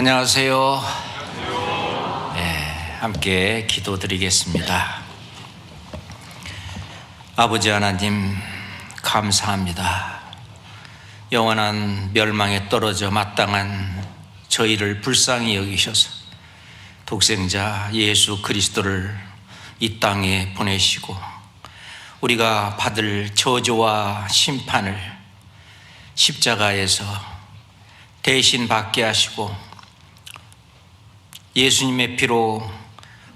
안녕하세요. 함께 기도드리겠습니다. 아버지 하나님, 감사합니다. 영원한 멸망에 떨어져 마땅한 저희를 불쌍히 여기셔서 독생자 예수 그리스도를 이 땅에 보내시고 우리가 받을 저주와 심판을 십자가에서 대신 받게 하시고 예수님의 피로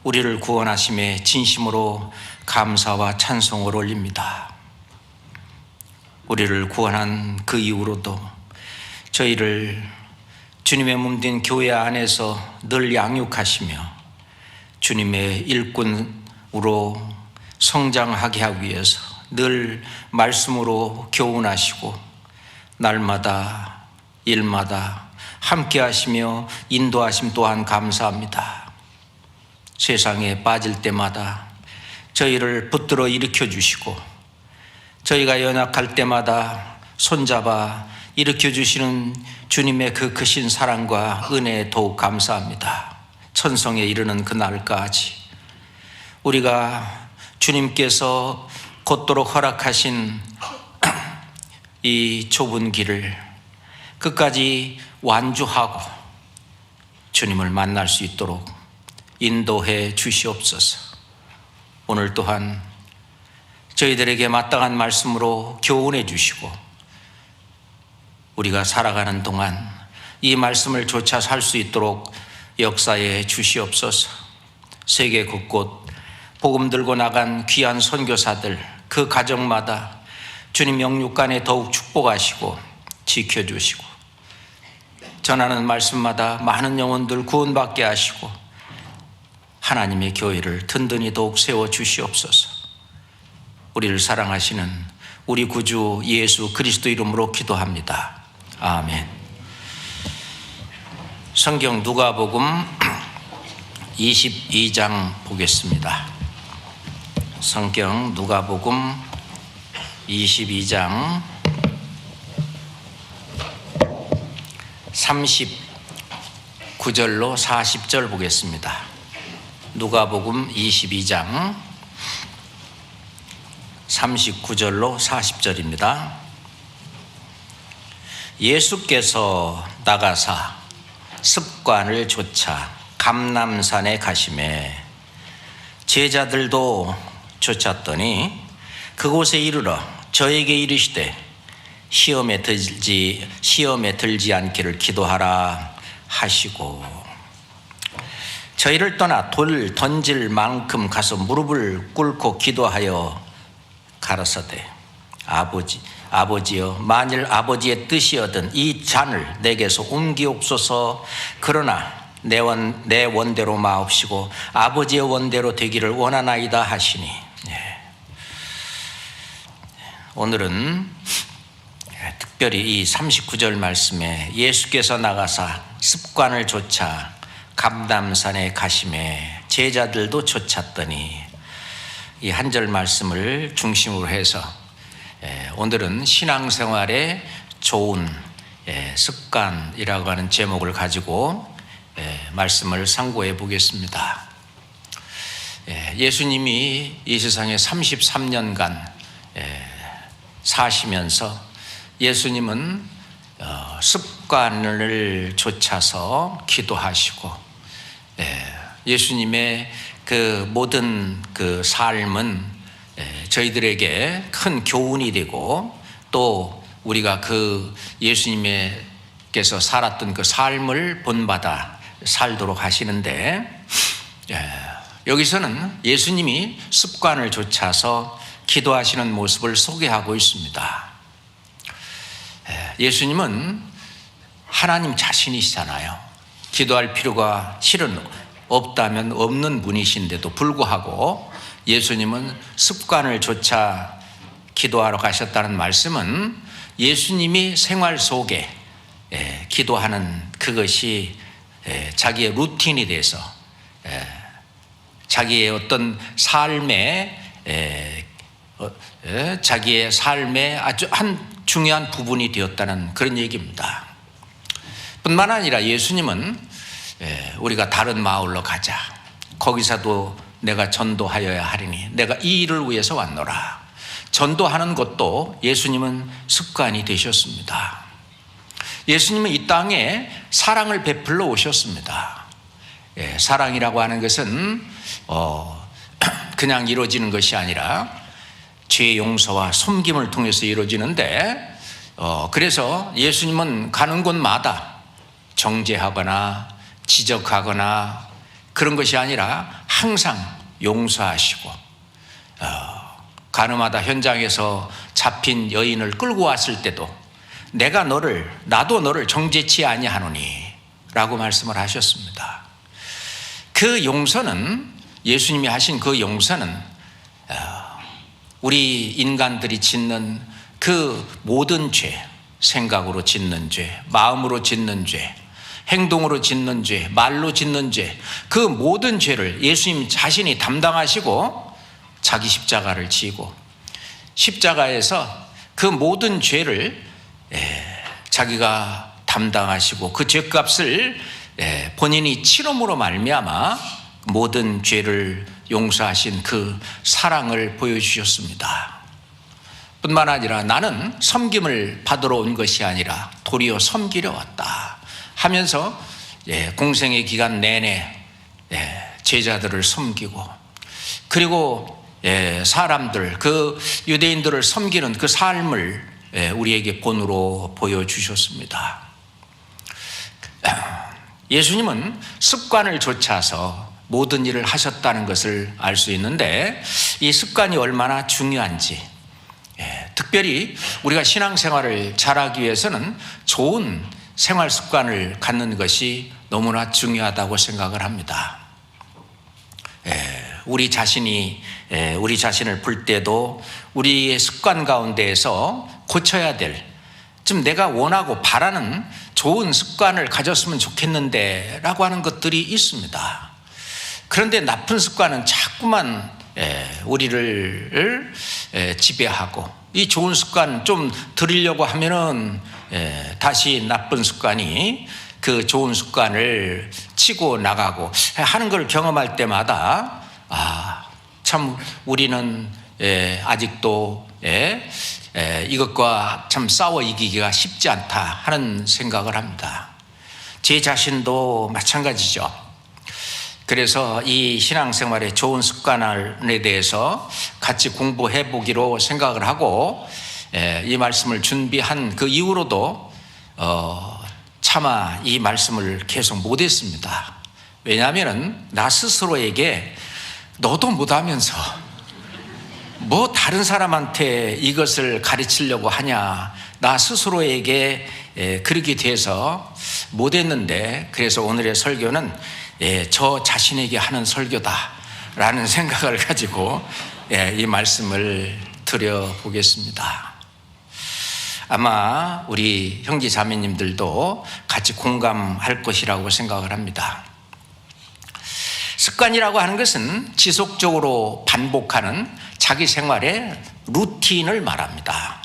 우리를 구원하심에 진심으로 감사와 찬송을 올립니다. 우리를 구원한 그 이후로도 저희를 주님의 몸된 교회 안에서 늘 양육하시며 주님의 일꾼으로 성장하게 하기 위해서 늘 말씀으로 교훈하시고 날마다 일마다 함께 하시며 인도하심 또한 감사합니다. 세상에 빠질 때마다 저희를 붙들어 일으켜 주시고 저희가 연약할 때마다 손잡아 일으켜 주시는 주님의 그 크신 사랑과 은혜에 더욱 감사합니다. 천성에 이르는 그날까지 우리가 주님께서 곧도록 허락하신 이 좁은 길을 끝까지 완주하고 주님을 만날 수 있도록 인도해 주시옵소서. 오늘 또한 저희들에게 마땅한 말씀으로 교훈해 주시고 우리가 살아가는 동안 이 말씀을 조차 살 수 있도록 역사해 주시옵소서. 세계 곳곳 복음 들고 나간 귀한 선교사들 그 가정마다 주님 영육간에 더욱 축복하시고 지켜주시고 전하는 말씀마다 많은 영혼들 구원받게 하시고 하나님의 교회를 든든히 더욱 세워주시옵소서. 우리를 사랑하시는 우리 구주 예수 그리스도 이름으로 기도합니다. 아멘. 성경 누가복음 22장 보겠습니다. 성경 누가복음 22장 39절로 40절 보겠습니다. 누가복음 22장 39절로 40절입니다. 예수께서 나가사 습관을 좇아 감람산에 가시매 제자들도 쫓았더니 그곳에 이르러 저에게 이르시되 시험에 들지 않기를 기도하라 하시고 저희를 떠나 돌 던질 만큼 가서 무릎을 꿇고 기도하여 가라사대 아버지여 만일 아버지의 뜻이거든 이 잔을 내게서 옮기옵소서. 그러나 내 원대로 마옵시고 아버지의 원대로 되기를 원하나이다 하시니 오늘은 특별히 이 39절 말씀에 예수께서 나가사 습관을 좇아 감람산에 가시매 제자들도 쫓았더니 이 한 절 말씀을 중심으로 해서 오늘은 신앙생활의 좋은 습관이라고 하는 제목을 가지고 말씀을 상고해 보겠습니다. 예수님이 이 세상에 33년간 사시면서 예수님은 습관을 좇아서 기도하시고 예수님의 그 모든 그 삶은 저희들에게 큰 교훈이 되고 또 우리가 그 예수님께서 살았던 그 삶을 본받아 살도록 하시는데 여기서는 예수님이 습관을 좇아서 기도하시는 모습을 소개하고 있습니다. 예수님은 하나님 자신이시잖아요. 기도할 필요가 실은 없다면 없는 분이신데도 불구하고 예수님은 습관을 좇아 기도하러 가셨다는 말씀은 예수님이 생활 속에 기도하는 그것이 자기의 루틴이 돼서 자기의 어떤 삶에 자기의 삶의 아주 한 중요한 부분이 되었다는 그런 얘기입니다. 뿐만 아니라 예수님은 우리가 다른 마을로 가자. 거기서도 내가 전도하여야 하리니 내가 이 일을 위해서 왔노라. 전도하는 것도 예수님은 습관이 되셨습니다. 예수님은 이 땅에 사랑을 베풀러 오셨습니다. 사랑이라고 하는 것은 그냥 이루어지는 것이 아니라 죄 용서와 섬김을 통해서 이루어지는데, 그래서 예수님은 가는 곳마다 정죄하거나 지적하거나 그런 것이 아니라 항상 용서하시고, 가늠하다 현장에서 잡힌 여인을 끌고 왔을 때도 나도 너를 정죄치 아니하노니 라고 말씀을 하셨습니다. 그 용서는, 예수님이 하신 그 용서는 우리 인간들이 짓는 그 모든 죄, 생각으로 짓는 죄, 마음으로 짓는 죄, 행동으로 짓는 죄, 말로 짓는 죄, 그 모든 죄를 예수님 자신이 담당하시고 자기 십자가를 지고 십자가에서 그 모든 죄를 자기가 담당하시고 그 죄값을 본인이 치름으로 말미암아 모든 죄를 용서하신 그 사랑을 보여주셨습니다. 뿐만 아니라 나는 섬김을 받으러 온 것이 아니라 도리어 섬기려 왔다 하면서 공생의 기간 내내 제자들을 섬기고, 그리고 사람들, 그 유대인들을 섬기는 그 삶을 우리에게 본으로 보여주셨습니다. 예수님은 습관을 좇아서 모든 일을 하셨다는 것을 알 수 있는데, 이 습관이 얼마나 중요한지, 특별히 우리가 신앙생활을 잘하기 위해서는 좋은 생활 습관을 갖는 것이 너무나 중요하다고 생각을 합니다. 우리 자신을 볼 때도 우리의 습관 가운데에서 고쳐야 될, 좀 내가 원하고 바라는 좋은 습관을 가졌으면 좋겠는데 라고 하는 것들이 있습니다. 그런데 나쁜 습관은 자꾸만 우리를 지배하고, 이 좋은 습관 좀 들이려고 하면은 다시 나쁜 습관이 그 좋은 습관을 치고 나가고 하는 걸 경험할 때마다 참 우리는 아직도 이것과 참 싸워 이기기가 쉽지 않다 하는 생각을 합니다. 제 자신도 마찬가지죠. 그래서 이 신앙생활의 좋은 습관에 대해서 같이 공부해 보기로 생각을 하고, 이 말씀을 준비한 그 이후로도 차마 이 말씀을 계속 못했습니다. 왜냐하면 나 스스로에게 너도 못하면서 뭐 다른 사람한테 이것을 가르치려고 하냐, 나 스스로에게 그렇게 돼서 못했는데, 그래서 오늘의 설교는 저 자신에게 하는 설교다라는 생각을 가지고 이 말씀을 드려보겠습니다. 아마 우리 형제 자매님들도 같이 공감할 것이라고 생각을 합니다. 습관이라고 하는 것은 지속적으로 반복하는 자기 생활의 루틴을 말합니다.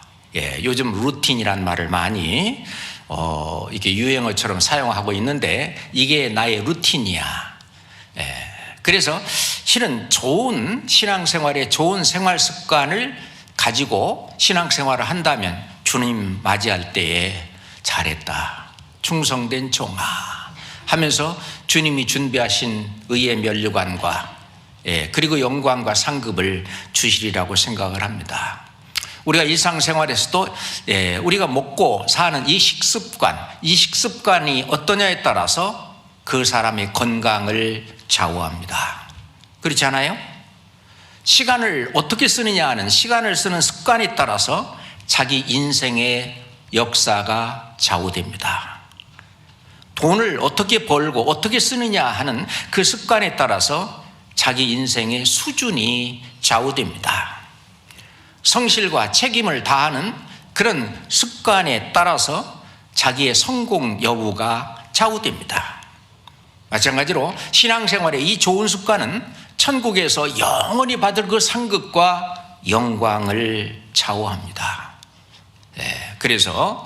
요즘 루틴이란 말을 많이 이게 유행어처럼 사용하고 있는데, 이게 나의 루틴이야. 그래서 실은 좋은 신앙생활의 좋은 생활 습관을 가지고 신앙생활을 한다면 주님 맞이할 때에 잘했다, 충성된 종아 하면서 주님이 준비하신 의의 면류관과 그리고 영광과 상급을 주시리라고 생각을 합니다. 우리가 일상생활에서도 우리가 먹고 사는 이 식습관이 어떠냐에 따라서 그 사람의 건강을 좌우합니다. 그렇지 않아요? 시간을 어떻게 쓰느냐 하는, 시간을 쓰는 습관에 따라서 자기 인생의 역사가 좌우됩니다. 돈을 어떻게 벌고 어떻게 쓰느냐 하는 그 습관에 따라서 자기 인생의 수준이 좌우됩니다. 성실과 책임을 다하는 그런 습관에 따라서 자기의 성공 여부가 좌우됩니다. 마찬가지로 신앙생활의 이 좋은 습관은 천국에서 영원히 받을 그 상급과 영광을 좌우합니다. 그래서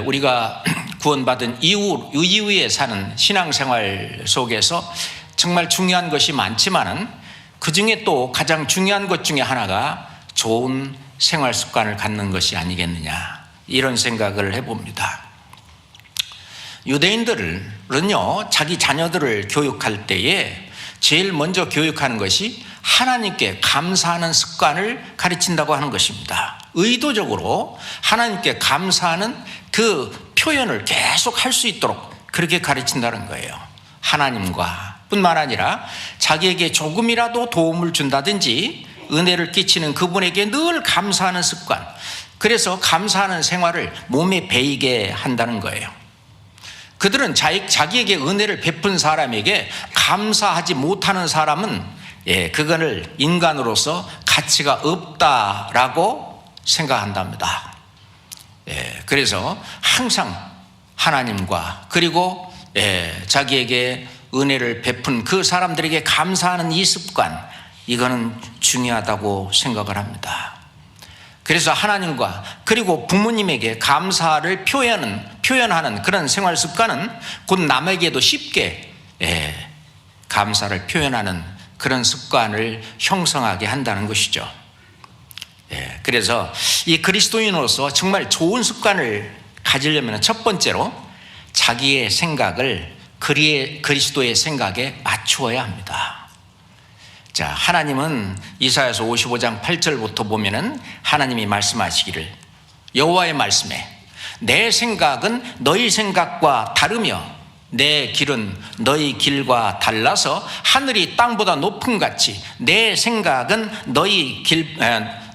우리가 구원받은 이후에 사는 신앙생활 속에서 정말 중요한 것이 많지만은 그 중에 또 가장 중요한 것 중에 하나가 좋은 생활 습관을 갖는 것이 아니겠느냐, 이런 생각을 해봅니다. 유대인들은요, 자기 자녀들을 교육할 때에 제일 먼저 교육하는 것이 하나님께 감사하는 습관을 가르친다고 하는 것입니다. 의도적으로 하나님께 감사하는 그 표현을 계속 할 수 있도록 그렇게 가르친다는 거예요. 하나님과 뿐만 아니라 자기에게 조금이라도 도움을 준다든지 은혜를 끼치는 그분에게 늘 감사하는 습관, 그래서 감사하는 생활을 몸에 배이게 한다는 거예요. 그들은 자기에게 은혜를 베푼 사람에게 감사하지 못하는 사람은 그거를 인간으로서 가치가 없다라고 생각한답니다. 그래서 항상 하나님과 그리고 자기에게 은혜를 베푼 그 사람들에게 감사하는 이 습관, 이거는 중요하다고 생각을 합니다. 그래서 하나님과 그리고 부모님에게 감사를 표현하는 그런 생활 습관은 곧 남에게도 쉽게 감사를 표현하는 그런 습관을 형성하게 한다는 것이죠. 그래서 이 그리스도인으로서 정말 좋은 습관을 가지려면 첫 번째로 자기의 생각을 그리스도의 생각에 맞추어야 합니다. 자, 하나님은 이사야서 55장 8절부터 보면은 하나님이 말씀하시기를, 여호와의 말씀에 내 생각은 너희 생각과 다르며 내 길은 너희 길과 달라서 하늘이 땅보다 높음 같이 내 생각은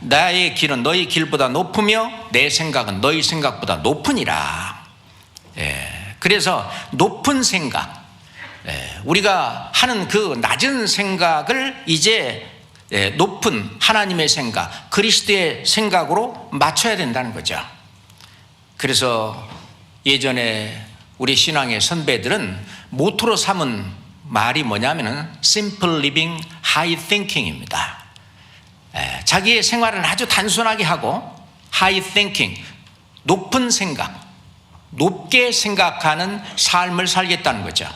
나의 길은 너희 길보다 높으며 내 생각은 너희 생각보다 높으니라. 그래서 높은 생각, 우리가 하는 그 낮은 생각을 이제 높은 하나님의 생각, 그리스도의 생각으로 맞춰야 된다는 거죠. 그래서 예전에 우리 신앙의 선배들은 모토로 삼은 말이 뭐냐면은 simple living, high thinking입니다. 자기의 생활은 아주 단순하게 하고 high thinking, 높은 생각, 높게 생각하는 삶을 살겠다는 거죠.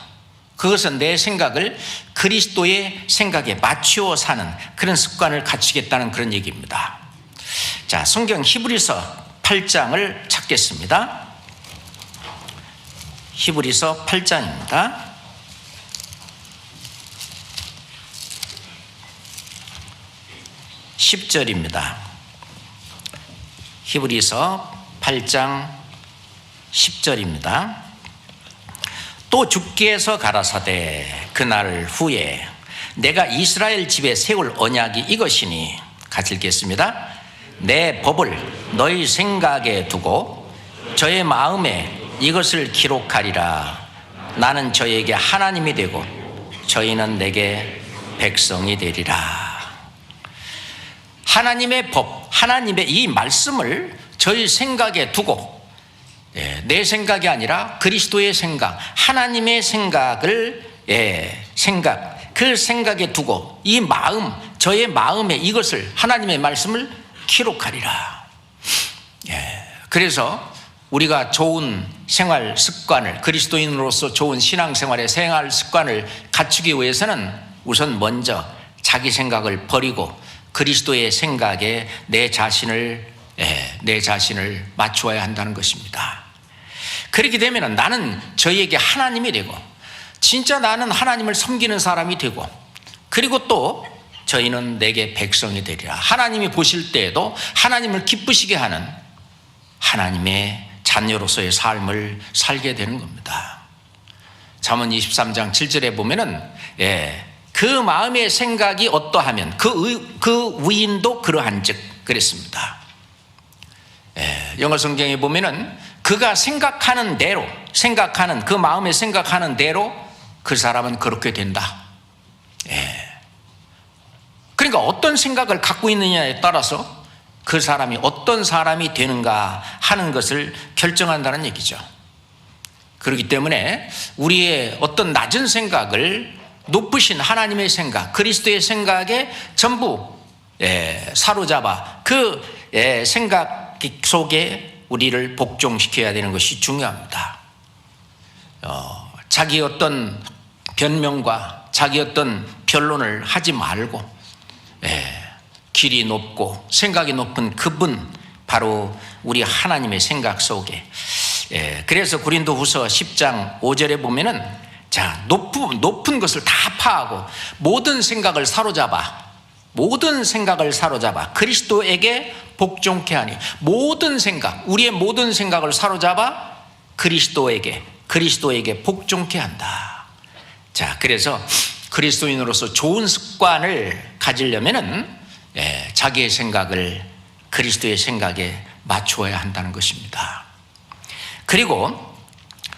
그것은 내 생각을 그리스도의 생각에 맞추어 사는 그런 습관을 갖추겠다는 그런 얘기입니다. 자, 성경 히브리서 8장을 찾겠습니다. 히브리서 8장입니다. 10절입니다. 히브리서 8장 10절입니다. 또 주께서 가라사대 그날 후에 내가 이스라엘 집에 세울 언약이 이것이니, 같이 읽겠습니다. 내 법을 너희 생각에 두고 저의 마음에 이것을 기록하리라. 나는 저에게 하나님이 되고 저희는 내게 백성이 되리라. 하나님의 법, 하나님의 이 말씀을 저희 생각에 두고, 내 생각이 아니라 그리스도의 생각, 하나님의 생각을 그 생각에 두고 이 마음, 저의 마음에 이것을, 하나님의 말씀을 기록하리라. 그래서 우리가 좋은 생활 습관을, 그리스도인으로서 좋은 신앙생활의 생활 습관을 갖추기 위해서는 우선 먼저 자기 생각을 버리고 그리스도의 생각에 내 자신을 맞추어야 한다는 것입니다. 그렇게 되면 나는 저희에게 하나님이 되고 진짜 나는 하나님을 섬기는 사람이 되고, 그리고 또 저희는 내게 백성이 되리라. 하나님이 보실 때에도 하나님을 기쁘시게 하는 하나님의 자녀로서의 삶을 살게 되는 겁니다. 잠언 23장 7절에 보면은 그 마음의 생각이 어떠하면 그 위인도 그러한즉 그랬습니다. 영어 성경에 보면은 그가 생각하는 대로, 그 마음에 생각하는 대로 그 사람은 그렇게 된다. 그러니까 어떤 생각을 갖고 있느냐에 따라서 그 사람이 어떤 사람이 되는가 하는 것을 결정한다는 얘기죠. 그렇기 때문에 우리의 어떤 낮은 생각을 높으신 하나님의 생각, 그리스도의 생각에 전부 사로잡아 그 생각 속에 우리를 복종시켜야 되는 것이 중요합니다. 자기 어떤 변명과 자기 어떤 변론을 하지 말고 길이 높고 생각이 높은 그분, 바로 우리 하나님의 생각 속에, 그래서 고린도후서 10장 5절에 보면은 자, 높은 것을 다 파하고 모든 생각을 사로잡아 그리스도에게 복종케 하니, 모든 생각, 우리의 모든 생각을 사로잡아 그리스도에게 복종케 한다. 자, 그래서 그리스도인으로서 좋은 습관을 가지려면은 자기의 생각을 그리스도의 생각에 맞추어야 한다는 것입니다. 그리고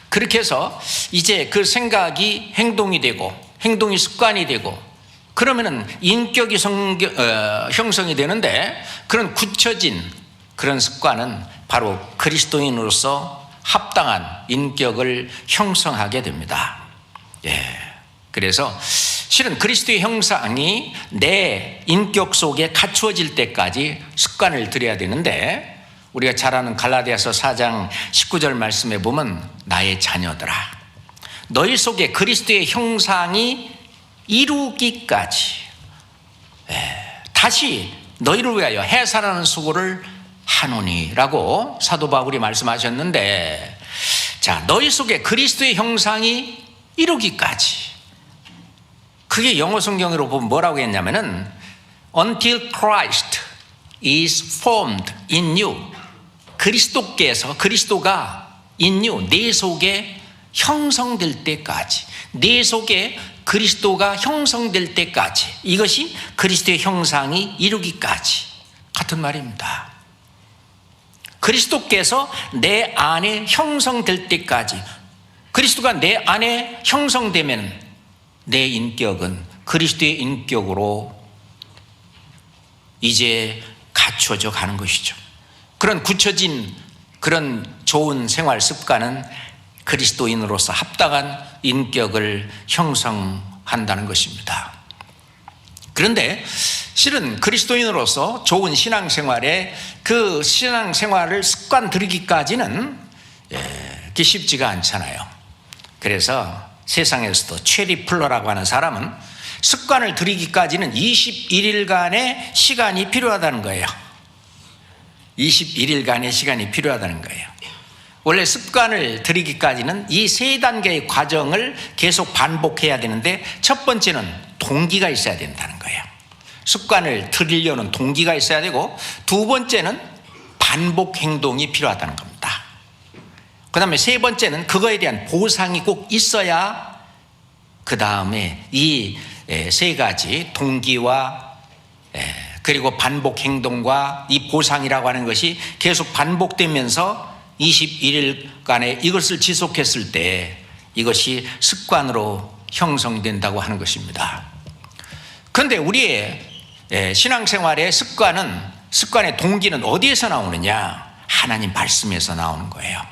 그렇게 해서 이제 그 생각이 행동이 되고 행동이 습관이 되고 그러면은 인격이 형성이 되는데, 그런 굳혀진 그런 습관은 바로 그리스도인으로서 합당한 인격을 형성하게 됩니다. 그래서 실은 그리스도의 형상이 내 인격 속에 갖추어질 때까지 습관을 들여야 되는데, 우리가 잘 아는 갈라디아서 4장 19절 말씀에 보면 나의 자녀들아, 너희 속에 그리스도의 형상이 이루기까지 다시 너희를 위하여 해산하는 수고를 하노니라고 사도 바울이 말씀하셨는데, 자, 너희 속에 그리스도의 형상이 이루기까지, 그게 영어 성경으로 보면 뭐라고 했냐면은 Until Christ is formed in you, 그리스도가 in you, 내 속에 형성될 때까지, 내 속에 그리스도가 형성될 때까지, 이것이 그리스도의 형상이 이루기까지 같은 말입니다. 그리스도께서 내 안에 형성될 때까지, 그리스도가 내 안에 형성되면 내 인격은 그리스도의 인격으로 이제 갖추어져 가는 것이죠. 그런 굳혀진 그런 좋은 생활 습관은 그리스도인으로서 합당한 인격을 형성한다는 것입니다. 그런데 실은 그리스도인으로서 좋은 신앙생활에 그 신앙생활을 습관 들이기까지는 그게 쉽지가 않잖아요. 그래서 세상에서도 체리 플러라고 하는 사람은 습관을 들이기까지는 21일간의 시간이 필요하다는 거예요. 21일간의 시간이 필요하다는 거예요. 원래 습관을 들이기까지는 이 세 단계의 과정을 계속 반복해야 되는데, 첫 번째는 동기가 있어야 된다는 거예요. 습관을 들이려는 동기가 있어야 되고, 두 번째는 반복 행동이 필요하다는 겁니다. 그 다음에 세 번째는 그거에 대한 보상이 꼭 있어야, 그 다음에 이 세 가지 동기와 그리고 반복 행동과 이 보상이라고 하는 것이 계속 반복되면서 21일간에 이것을 지속했을 때 이것이 습관으로 형성된다고 하는 것입니다. 그런데 우리의 신앙생활의 습관의 동기는 어디에서 나오느냐? 하나님 말씀에서 나오는 거예요.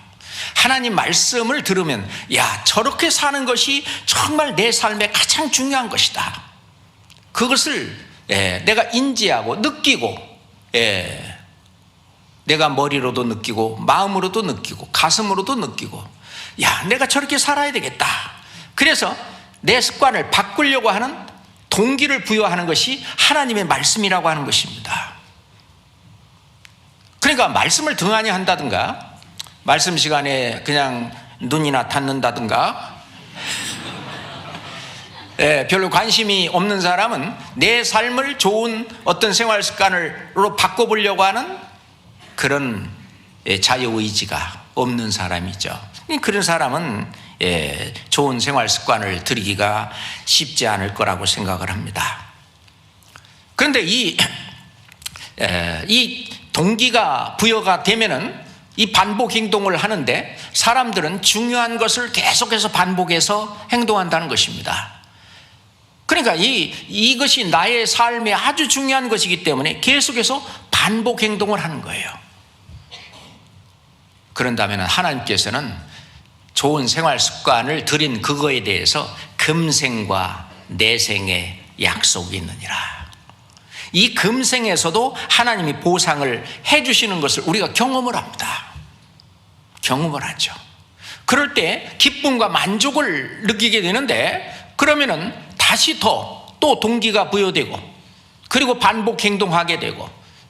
하나님 말씀을 들으면, 야, 저렇게 사는 것이 정말 내 삶에 가장 중요한 것이다. 그것을 내가 인지하고 느끼고, 내가 머리로도 느끼고 마음으로도 느끼고 가슴으로도 느끼고, 야, 내가 저렇게 살아야 되겠다. 그래서 내 습관을 바꾸려고 하는 동기를 부여하는 것이 하나님의 말씀이라고 하는 것입니다. 그러니까 말씀을 등한히 한다든가, 말씀 시간에 그냥 눈이나 닫는다든가, 별로 관심이 없는 사람은 내 삶을 좋은 어떤 생활 습관으로 바꿔보려고 하는 그런 자유의지가 없는 사람이죠. 그런 사람은 좋은 생활 습관을 들이기가 쉽지 않을 거라고 생각을 합니다. 그런데 이 동기가 부여가 되면은 이 반복 행동을 하는데, 사람들은 중요한 것을 계속해서 반복해서 행동한다는 것입니다. 그러니까 이것이 나의 삶에 아주 중요한 것이기 때문에 계속해서 반복 행동을 하는 거예요. 그런다면 하나님께서는 좋은 생활 습관을 들인 그거에 대해서 금생과 내생의 약속이 있느니라. 이 금생에서도 하나님이 보상을 해주시는 것을 우리가 경험을 합니다. 경험을 하죠. 그럴 때 기쁨과 만족을 느끼게 되는데, 그러면은 다시 또 동기가 부여되고, 그리고 반복 행동하게 되고,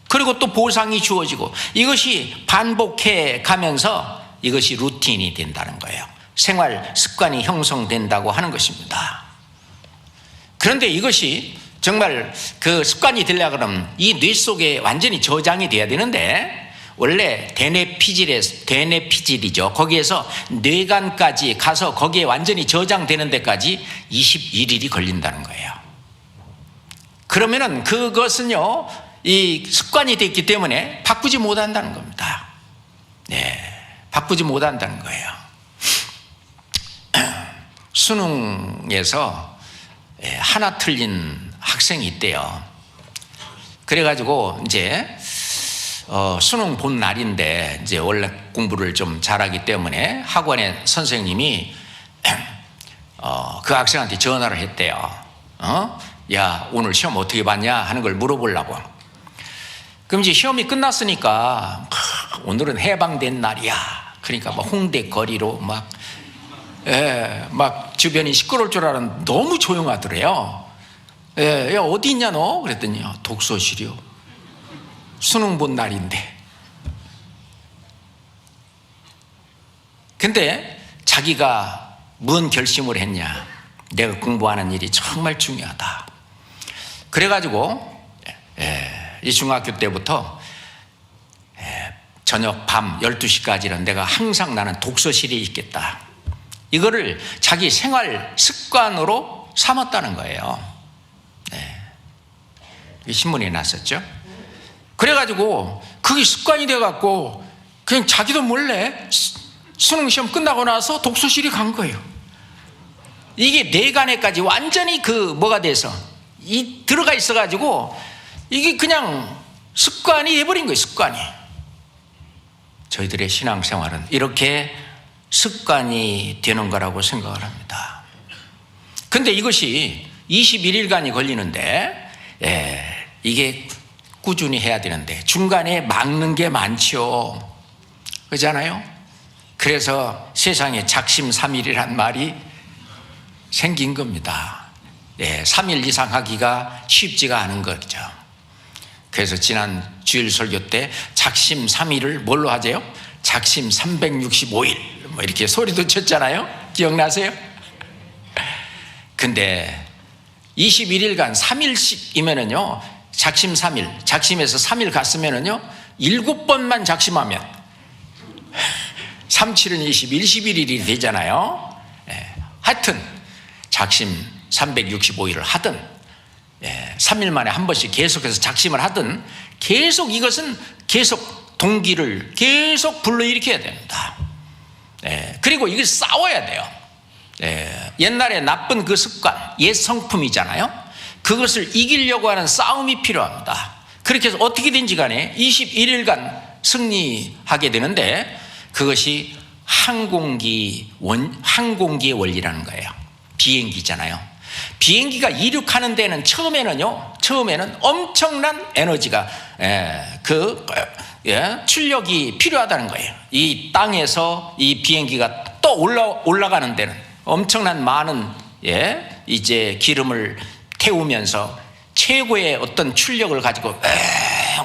그리고 또 보상이 주어지고, 이것이 반복해 가면서 이것이 루틴이 된다는 거예요. 생활 습관이 형성된다고 하는 것입니다. 그런데 이것이 정말 그 습관이 되려고 그러면 이 뇌 속에 완전히 저장이 돼야 되는데, 원래 대뇌피질이죠. 거기에서 뇌관까지 가서 거기에 완전히 저장되는 데까지 21일이 걸린다는 거예요. 그러면은 그것은요, 이 습관이 됐기 때문에 바꾸지 못한다는 겁니다. 네, 바꾸지 못한다는 거예요. 수능에서 하나 틀린 학생이 있대요. 그래가지고 이제 수능 본 날인데, 이제 원래 공부를 좀 잘하기 때문에 학원의 선생님이 그 학생한테 전화를 했대요. 야, 오늘 시험 어떻게 봤냐 하는 걸 물어보려고. 그럼 이제 시험이 끝났으니까 오늘은 해방된 날이야. 그러니까 막 홍대 거리로 막 주변이 시끄러울 줄 알았는데 너무 조용하더래요. 야, 어디 있냐 너? 그랬더니 독서실이요. 수능 본 날인데. 근데 자기가 뭔 결심을 했냐? 내가 공부하는 일이 정말 중요하다. 그래가지고 이 중학교 때부터 저녁 밤 12시까지는 내가 항상 나는 독서실에 있겠다. 이거를 자기 생활 습관으로 삼았다는 거예요. 신문에 났었죠. 그래가지고 그게 습관이 돼갖고 그냥 자기도 몰래 수능 시험 끝나고 나서 독서실에 간 거예요. 이게 뇌관에까지 완전히 뭐가 돼서 들어가 있어가지고 이게 그냥 습관이 돼버린 거예요. 습관이. 저희들의 신앙생활은 이렇게 습관이 되는 거라고 생각을 합니다. 근데 이것이 21일간이 걸리는데, 이게 꾸준히 해야 되는데 중간에 막는 게 많죠. 그렇잖아요? 그래서 세상에 작심삼일이란 말이 생긴 겁니다. 3일 이상 하기가 쉽지가 않은 거죠. 그래서 지난 주일 설교 때 작심삼일을 뭘로 하세요? 작심 365일 뭐 이렇게 소리도 쳤잖아요. 기억나세요? 근데 21일간 3일씩이면은요, 작심 3일, 작심에서 3일 갔으면은요, 7번만 작심하면 3, 7은 20, 21일이 되잖아요. 하여튼 작심 365일을 하든 3일 만에 한 번씩 계속해서 작심을 하든 계속 이것은 계속 동기를 계속 불러일으켜야 됩니다. 그리고 이걸 싸워야 돼요. 옛날에 나쁜 그 습관, 옛 성품이잖아요. 그것을 이기려고 하는 싸움이 필요합니다. 그렇게 해서 어떻게든지 간에 21일간 승리하게 되는데, 그것이 항공기의 원리라는 거예요. 비행기잖아요. 비행기가 이륙하는 데는 처음에는 엄청난 에너지가 출력이 필요하다는 거예요. 이 땅에서 이 비행기가 또 올라가는 데는 엄청난 많은 이제 기름을 태우면서 최고의 어떤 출력을 가지고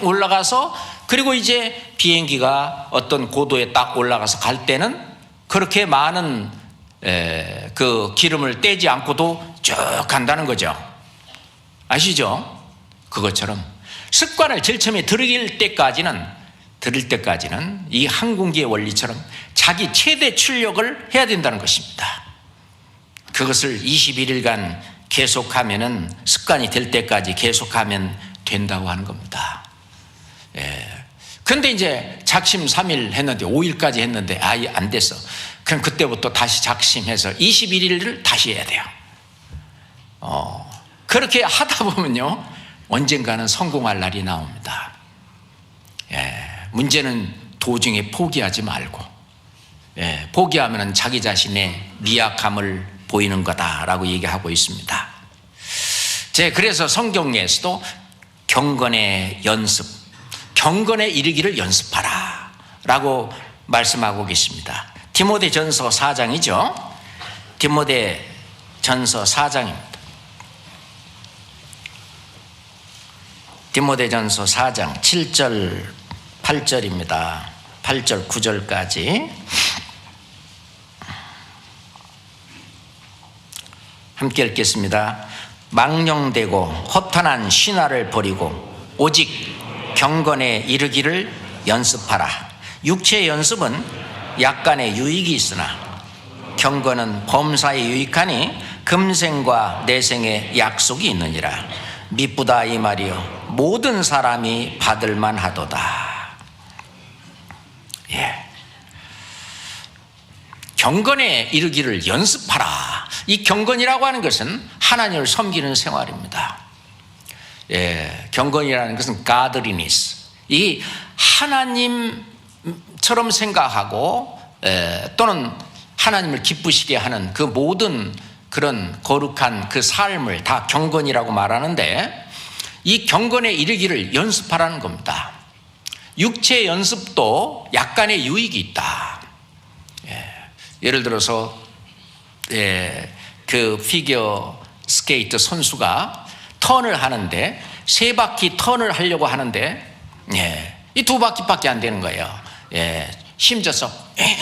올라가서, 그리고 이제 비행기가 어떤 고도에 딱 올라가서 갈 때는 그렇게 많은 그 기름을 떼지 않고도 쭉 간다는 거죠. 아시죠? 그것처럼 습관을 제일 처음에 들일 때까지는 이 항공기의 원리처럼 자기 최대 출력을 해야 된다는 것입니다. 그것을 21일간 계속하면은 습관이 될 때까지 계속하면 된다고 하는 겁니다. 그런데 이제 작심 3일 했는데 5일까지 했는데 아예 안 됐어. 그럼 그때부터 다시 작심해서 21일을 다시 해야 돼요. 그렇게 하다 보면요, 언젠가는 성공할 날이 나옵니다. 문제는 도중에 포기하지 말고, 포기하면 자기 자신의 미약함을 보이는 거다라고 얘기하고 있습니다. 그래서 성경에서도 경건의 연습, 경건에 이르기를 연습하라 라고 말씀하고 계십니다. 디모데전서 4장이죠. 디모데전서 4장입니다. 디모데전서 4장 7절 8절입니다. 8절 9절까지 함께 읽겠습니다. 망령되고 허탄한 신화를 버리고 오직 경건에 이르기를 연습하라. 육체의 연습은 약간의 유익이 있으나 경건은 범사에 유익하니 금생과 내생의 약속이 있느니라. 미쁘다 이 말이요 모든 사람이 받을 만하도다. 예. 경건에 이르기를 연습하라. 이 경건이라고 하는 것은 하나님을 섬기는 생활입니다. 예, 경건이라는 것은 godliness. 이 하나님처럼 생각하고 또는 하나님을 기쁘시게 하는 그 모든 그런 거룩한 그 삶을 다 경건이라고 말하는데, 이 경건에 이르기를 연습하라는 겁니다. 육체 연습도 약간의 유익이 있다. 예를 들어서 그 피겨 스케이트 선수가 턴을 하는데 세 바퀴 턴을 하려고 하는데 이 두 바퀴밖에 안 되는 거예요. 힘줘서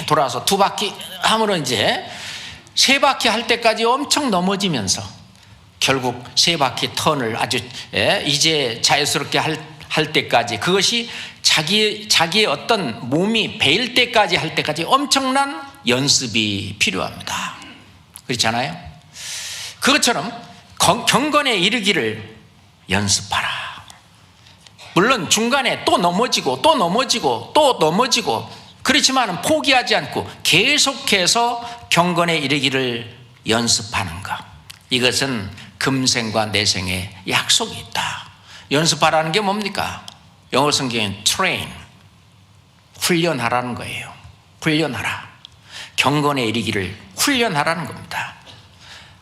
돌아서 두 바퀴 하면 이제 세 바퀴 할 때까지 엄청 넘어지면서 결국 세 바퀴 턴을 아주 이제 자연스럽게 할 때까지, 그것이 자기의 어떤 몸이 배일 때까지 할 때까지 엄청난 연습이 필요합니다. 그렇잖아요. 그것처럼 경건에 이르기를 연습하라. 물론 중간에 또 넘어지고 그렇지만 포기하지 않고 계속해서 경건에 이르기를 연습하는 것, 이것은 금생과 내생의 약속이 있다. 연습하라는 게 뭡니까? 영어 성경엔 train, 훈련하라는 거예요. 훈련하라. 경건에 이르기를 훈련하라는 겁니다.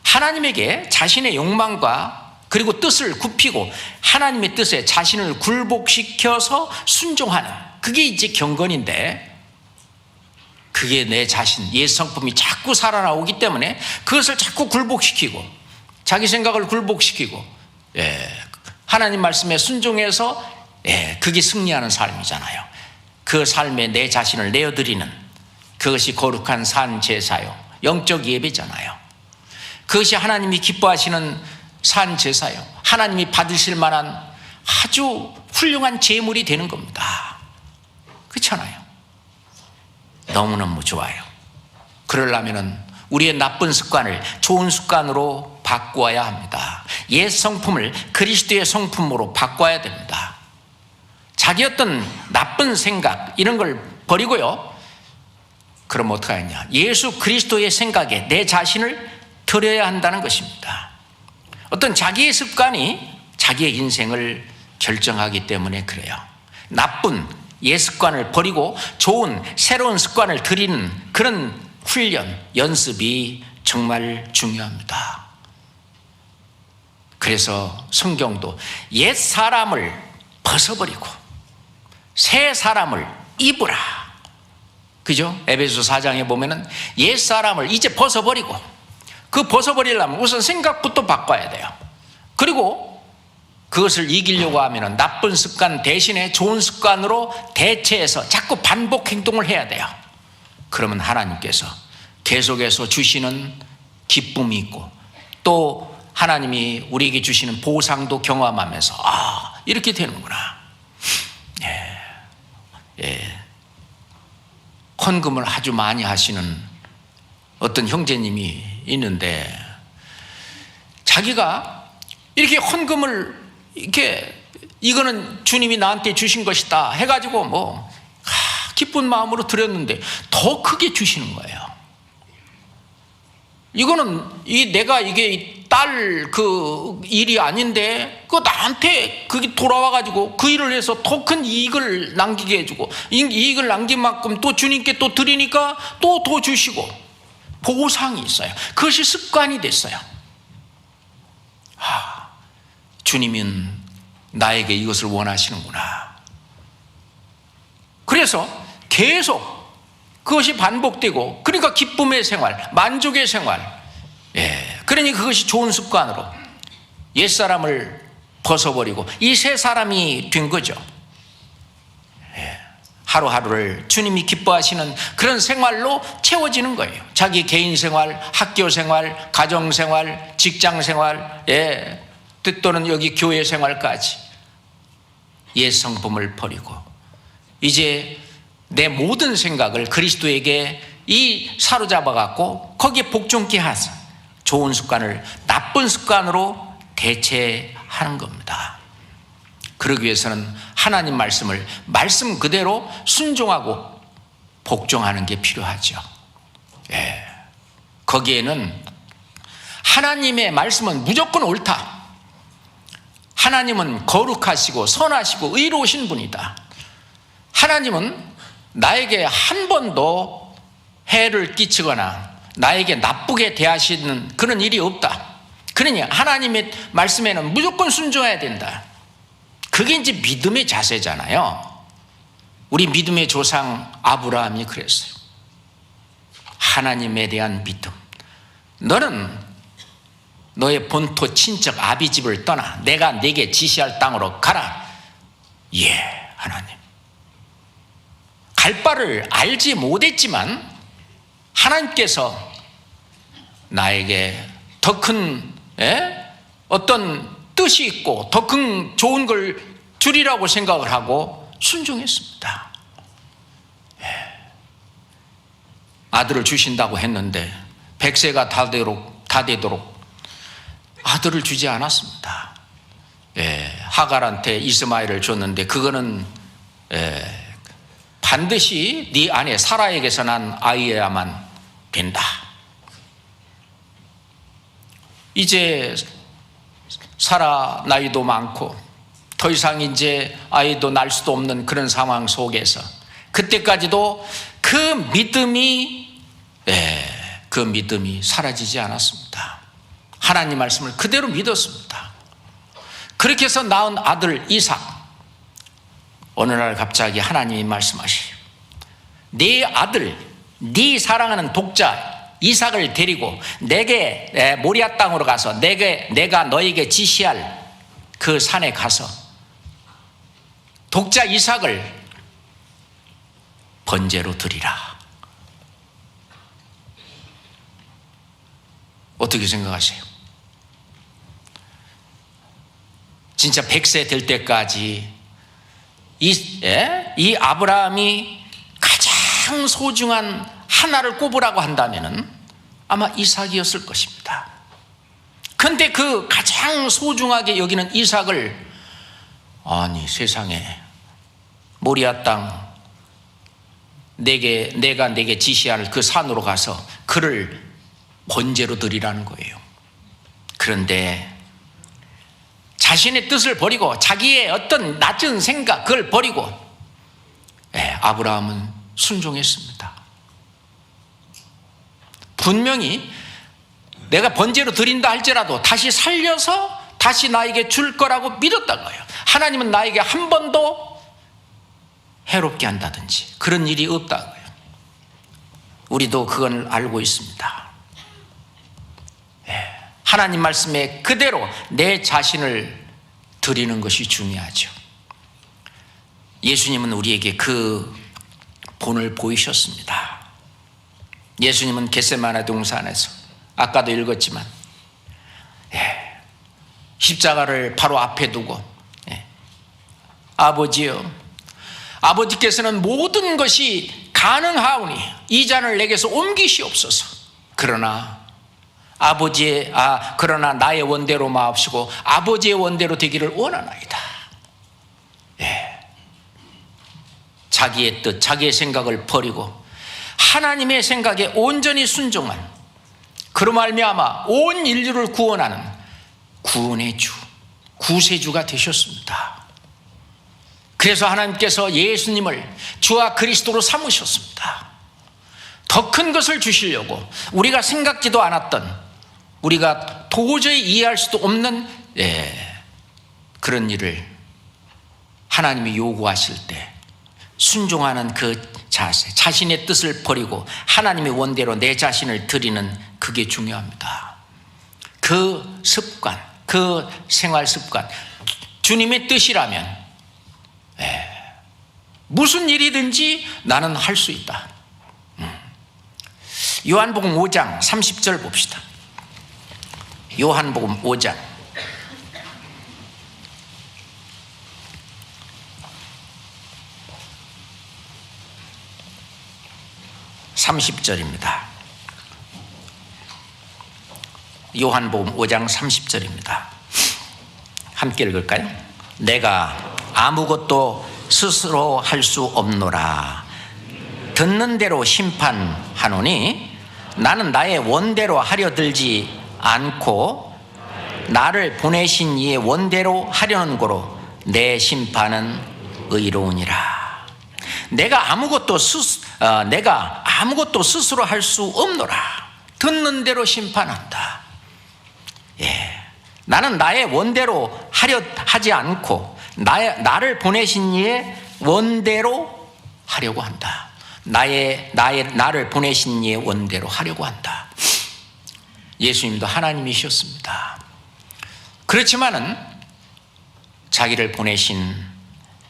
하나님에게 자신의 욕망과 그리고 뜻을 굽히고 하나님의 뜻에 자신을 굴복시켜서 순종하는, 그게 이제 경건인데, 그게 내 자신, 옛 성품이 자꾸 살아나오기 때문에 그것을 자꾸 굴복시키고 자기 생각을 굴복시키고 하나님 말씀에 순종해서 그게 승리하는 삶이잖아요. 그 삶에 내 자신을 내어드리는, 그것이 거룩한 산 제사요, 영적 예배잖아요. 그것이 하나님이 기뻐하시는 산 제사요, 하나님이 받으실 만한 아주 훌륭한 제물이 되는 겁니다. 그렇잖아요. 너무너무 좋아요. 그러려면 우리의 나쁜 습관을 좋은 습관으로 바꾸어야 합니다. 옛 성품을 그리스도의 성품으로 바꿔야 됩니다. 자기 어떤 나쁜 생각 이런 걸 버리고요. 그럼 어떻게 하냐? 예수 그리스도의 생각에 내 자신을 드려야 한다는 것입니다. 어떤 자기의 습관이 자기의 인생을 결정하기 때문에 그래요. 나쁜 옛 습관을 버리고 좋은 새로운 습관을 들이는 그런 훈련, 연습이 정말 중요합니다. 그래서 성경도 옛 사람을 벗어버리고 새 사람을 입으라. 그죠? 에베소 4장에 보면은 옛 사람을 이제 벗어버리고, 그 벗어버리려면 우선 생각부터 바꿔야 돼요. 그리고 그것을 이기려고 하면 나쁜 습관 대신에 좋은 습관으로 대체해서 자꾸 반복 행동을 해야 돼요. 그러면 하나님께서 계속해서 주시는 기쁨이 있고 또 하나님이 우리에게 주시는 보상도 경험하면서 이렇게 되는구나. 헌금을 아주 많이 하시는 어떤 형제님이 있는데, 자기가 이렇게 헌금을 이렇게 이거는 주님이 나한테 주신 것이다 해가지고 기쁜 마음으로 드렸는데 더 크게 주시는 거예요. 이거는 내가 이게 딸 그 일이 아닌데 그거 나한테 그게 돌아와가지고 그 일을 해서 더 큰 이익을 남기게 해주고, 이익을 남긴 만큼 또 주님께 또 드리니까 또 더 주시고 보상이 있어요. 그것이 습관이 됐어요. 주님은 나에게 이것을 원하시는구나. 그래서 계속 그것이 반복되고, 그러니까 기쁨의 생활, 만족의 생활, 그러니 그것이 좋은 습관으로 옛사람을 벗어버리고 이 새 사람이 된 거죠. 하루하루를 주님이 기뻐하시는 그런 생활로 채워지는 거예요. 자기 개인 생활, 학교 생활, 가정 생활, 직장 생활, 또는 여기 교회 생활까지 옛 성품을 버리고 이제 내 모든 생각을 그리스도에게 사로잡아 갖고 거기에 복종케 하사 좋은 습관을 나쁜 습관으로 대체하는 겁니다. 그러기 위해서는 하나님 말씀을 말씀 그대로 순종하고 복종하는 게 필요하죠. 거기에는 하나님의 말씀은 무조건 옳다. 하나님은 거룩하시고 선하시고 의로우신 분이다. 하나님은 나에게 한 번도 해를 끼치거나 나에게 나쁘게 대하시는 그런 일이 없다. 그러니 하나님의 말씀에는 무조건 순종해야 된다. 그게 이제 믿음의 자세잖아요. 우리 믿음의 조상 아브라함이 그랬어요. 하나님에 대한 믿음. 너는 너의 본토 친척 아비 집을 떠나 내가 네게 지시할 땅으로 가라. 하나님. 갈 바를 알지 못했지만 하나님께서 나에게 더 큰 어떤 뜻이 있고 더 큰 좋은 걸 주리라고 생각을 하고 순종했습니다. 아들을 주신다고 했는데 100세가 다 되도록 아들을 주지 않았습니다. 하갈한테 이스마엘을 줬는데 그거는 반드시 네 아내 사라에게서 난 아이여야만 된다. 이제 사라 나이도 많고 더 이상 이제 아이도 날 수도 없는 그런 상황 속에서 그때까지도 그 믿음이 사라지지 않았습니다. 하나님 말씀을 그대로 믿었습니다. 그렇게 해서 낳은 아들 이삭, 어느 날 갑자기 하나님이 말씀하시오. 네 아들, 네 사랑하는 독자 이삭을 데리고 내게 모리아 땅으로 가서 내가 너에게 지시할 그 산에 가서 독자 이삭을 번제로 드리라. 어떻게 생각하세요? 진짜 100세 될 때까지 이 아브라함이 가장 소중한 하나를 꼽으라고 한다면은 아마 이삭이었을 것입니다. 그런데 그 가장 소중하게 여기는 이삭을 아니 세상에 모리아 땅 내가 내게 지시할 그 산으로 가서 그를 번제로 드리라는 거예요. 그런데 자신의 뜻을 버리고 자기의 어떤 낮은 생각 그걸 버리고 아브라함은 순종했습니다. 분명히 내가 번제로 드린다 할지라도 다시 살려서 다시 나에게 줄 거라고 믿었다고요. 하나님은 나에게 한 번도 해롭게 한다든지 그런 일이 없다고요. 우리도 그걸 알고 있습니다. 하나님 말씀에 그대로 내 자신을 드리는 것이 중요하죠. 예수님은 우리에게 그 본을 보이셨습니다. 예수님은 겟세마네 동산에서 아까도 읽었지만 십자가를 바로 앞에 두고 아버지여, 아버지께서는 모든 것이 가능하오니 이 잔을 내게서 옮기시옵소서. 그러나 나의 원대로 마옵시고 아버지의 원대로 되기를 원하나이다. 자기의 뜻, 자기의 생각을 버리고 하나님의 생각에 온전히 순종한, 그로 말미암아 온 인류를 구원하는 구원의 주, 구세주가 되셨습니다. 그래서 하나님께서 예수님을 주와 그리스도로 삼으셨습니다. 더 큰 것을 주시려고 우리가 생각지도 않았던, 우리가 도저히 이해할 수도 없는 그런 일을 하나님이 요구하실 때 순종하는 그 자세, 자신의 뜻을 버리고 하나님의 원대로 내 자신을 드리는 그게 중요합니다. 그 습관, 그 생활 습관, 주님의 뜻이라면 무슨 일이든지 나는 할 수 있다. 요한복음 5장 30절 봅시다. 요한복음 5장 30절입니다. 요한복음 5장 30절입니다. 함께 읽을까요? 내가 아무것도 스스로 할 수 없노라. 듣는 대로 심판하노니 나는 나의 원대로 하려 들지 않고 나를 보내신 이의 원대로 하려는 고로 내 심판은 의로우니라. 내가 아무것도 스스로 할 수 없노라. 듣는 대로 심판한다. 나는 나의 원대로 하려 하지 않고 나를 보내신 이의 원대로 하려고 한다. 나를 보내신 이의 원대로 하려고 한다. 예수님도 하나님이셨습니다. 그렇지만은 자기를 보내신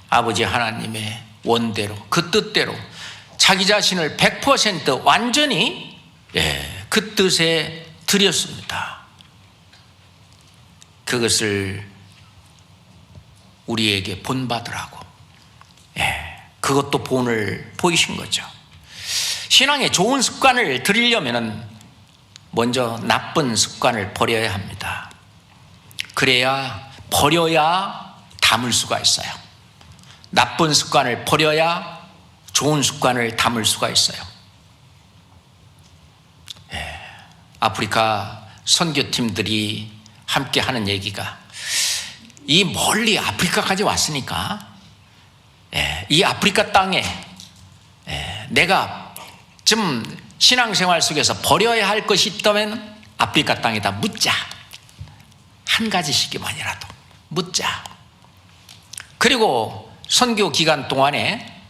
아버지 하나님의 원대로, 그 뜻대로 자기 자신을 100% 완전히 그 뜻에 드렸습니다. 그것을 우리에게 본받으라고, 그것도 본을 보이신 거죠. 신앙에 좋은 습관을 들이려면 먼저 나쁜 습관을 버려야 합니다. 버려야 담을 수가 있어요. 나쁜 습관을 버려야 좋은 습관을 담을 수가 있어요. 아프리카 선교팀들이 함께 하는 얘기가, 이 멀리 아프리카까지 왔으니까 이 아프리카 땅에 내가 좀 신앙생활 속에서 버려야 할 것이 있다면 아프리카 땅에다 묻자. 한 가지씩만이라도 묻자. 그리고 선교 기간 동안에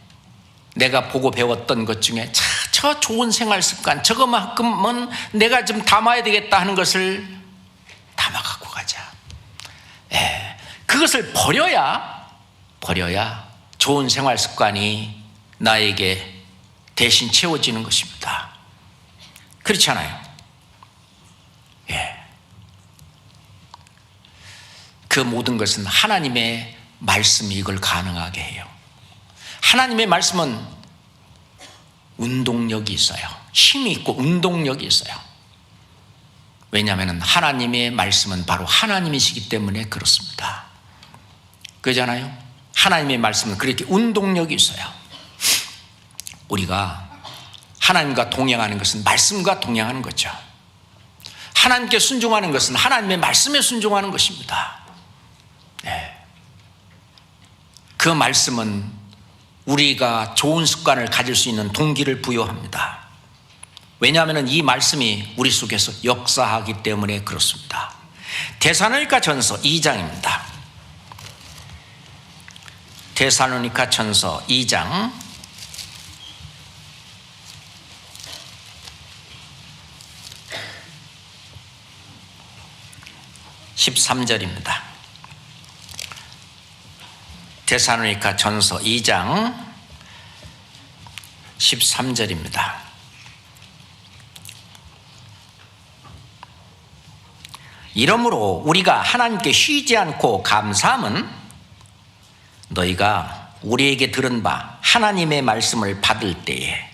내가 보고 배웠던 것 중에 저 좋은 생활 습관, 저거만큼은 내가 좀 담아야 되겠다 하는 것을 담아 갖고 가자. 그것을 버려야 좋은 생활 습관이 나에게 대신 채워지는 것입니다. 그렇지 않아요? 그 모든 것은 하나님의 말씀이 이걸 가능하게 해요. 하나님의 말씀은 운동력이 있어요. 힘이 있고 운동력이 있어요. 왜냐하면 하나님의 말씀은 바로 하나님이시기 때문에 그렇습니다. 그러잖아요. 하나님의 말씀은 그렇게 운동력이 있어요. 우리가 하나님과 동행하는 것은 말씀과 동행하는 거죠. 하나님께 순종하는 것은 하나님의 말씀에 순종하는 것입니다. 그 말씀은 우리가 좋은 습관을 가질 수 있는 동기를 부여합니다. 왜냐하면 이 말씀이 우리 속에서 역사하기 때문에 그렇습니다. 데살로니가 전서 2장입니다. 데살로니가 전서 2장 13절입니다. 데살로니가 전서 2장 13절입니다. 이러므로 우리가 하나님께 쉬지 않고 감사함은 너희가 우리에게 들은 바 하나님의 말씀을 받을 때에,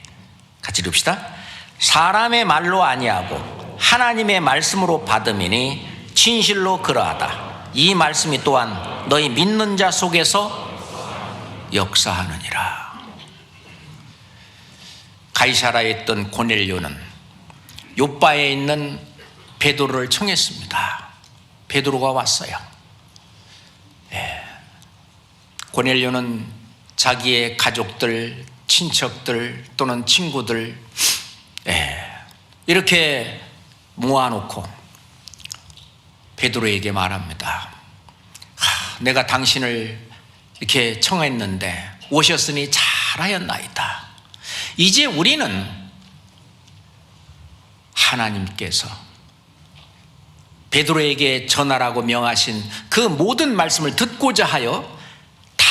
같이 읽읍시다. 사람의 말로 아니하고 하나님의 말씀으로 받음이니 진실로 그러하다. 이 말씀이 또한 너희 믿는 자 속에서 역사하느니라. 가이사라에 있던 고넬료는 요바에 있는 베드로를 청했습니다. 베드로가 왔어요. 고넬료는 자기의 가족들, 친척들 또는 친구들 이렇게 모아놓고 베드로에게 말합니다. 내가 당신을 이렇게 청했는데 오셨으니 잘 잘하였나이다. 이제 우리는 하나님께서 베드로에게 전하라고 명하신 그 모든 말씀을 듣고자 하여 다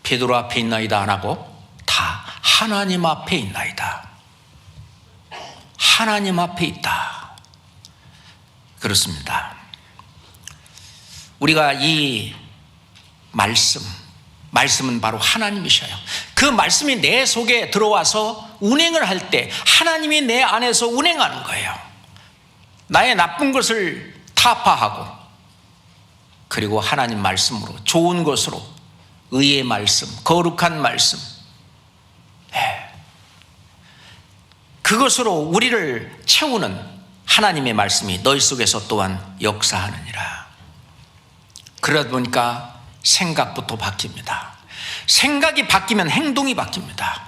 베드로 앞에 있나이다 안 하고 다 하나님 앞에 있나이다. 하나님 앞에 있다. 그렇습니다. 우리가 이 말씀은 바로 하나님이셔요. 그 말씀이 내 속에 들어와서 운행을 할 때 하나님이 내 안에서 운행하는 거예요. 나의 나쁜 것을 타파하고 그리고 하나님 말씀으로 좋은 것으로 의의 말씀, 거룩한 말씀 그것으로 우리를 채우는 하나님의 말씀이 너희 속에서 또한 역사하느니라. 그러다 보니까 생각부터 바뀝니다. 생각이 바뀌면 행동이 바뀝니다.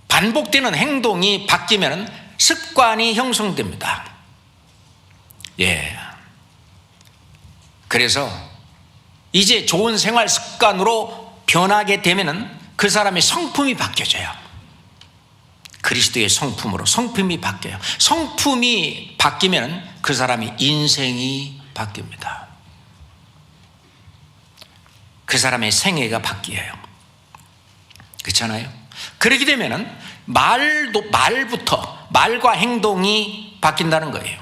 반복되는 행동이 바뀌면 습관이 형성됩니다. 그래서 이제 좋은 생활 습관으로 변하게 되면 그 사람의 성품이 바뀌어져요. 그리스도의 성품으로 성품이 바뀌어요. 성품이 바뀌면 그 사람의 인생이 바뀝니다. 그 사람의 생애가 바뀌어요. 그렇잖아요. 그렇게 되면 말과 행동이 바뀐다는 거예요.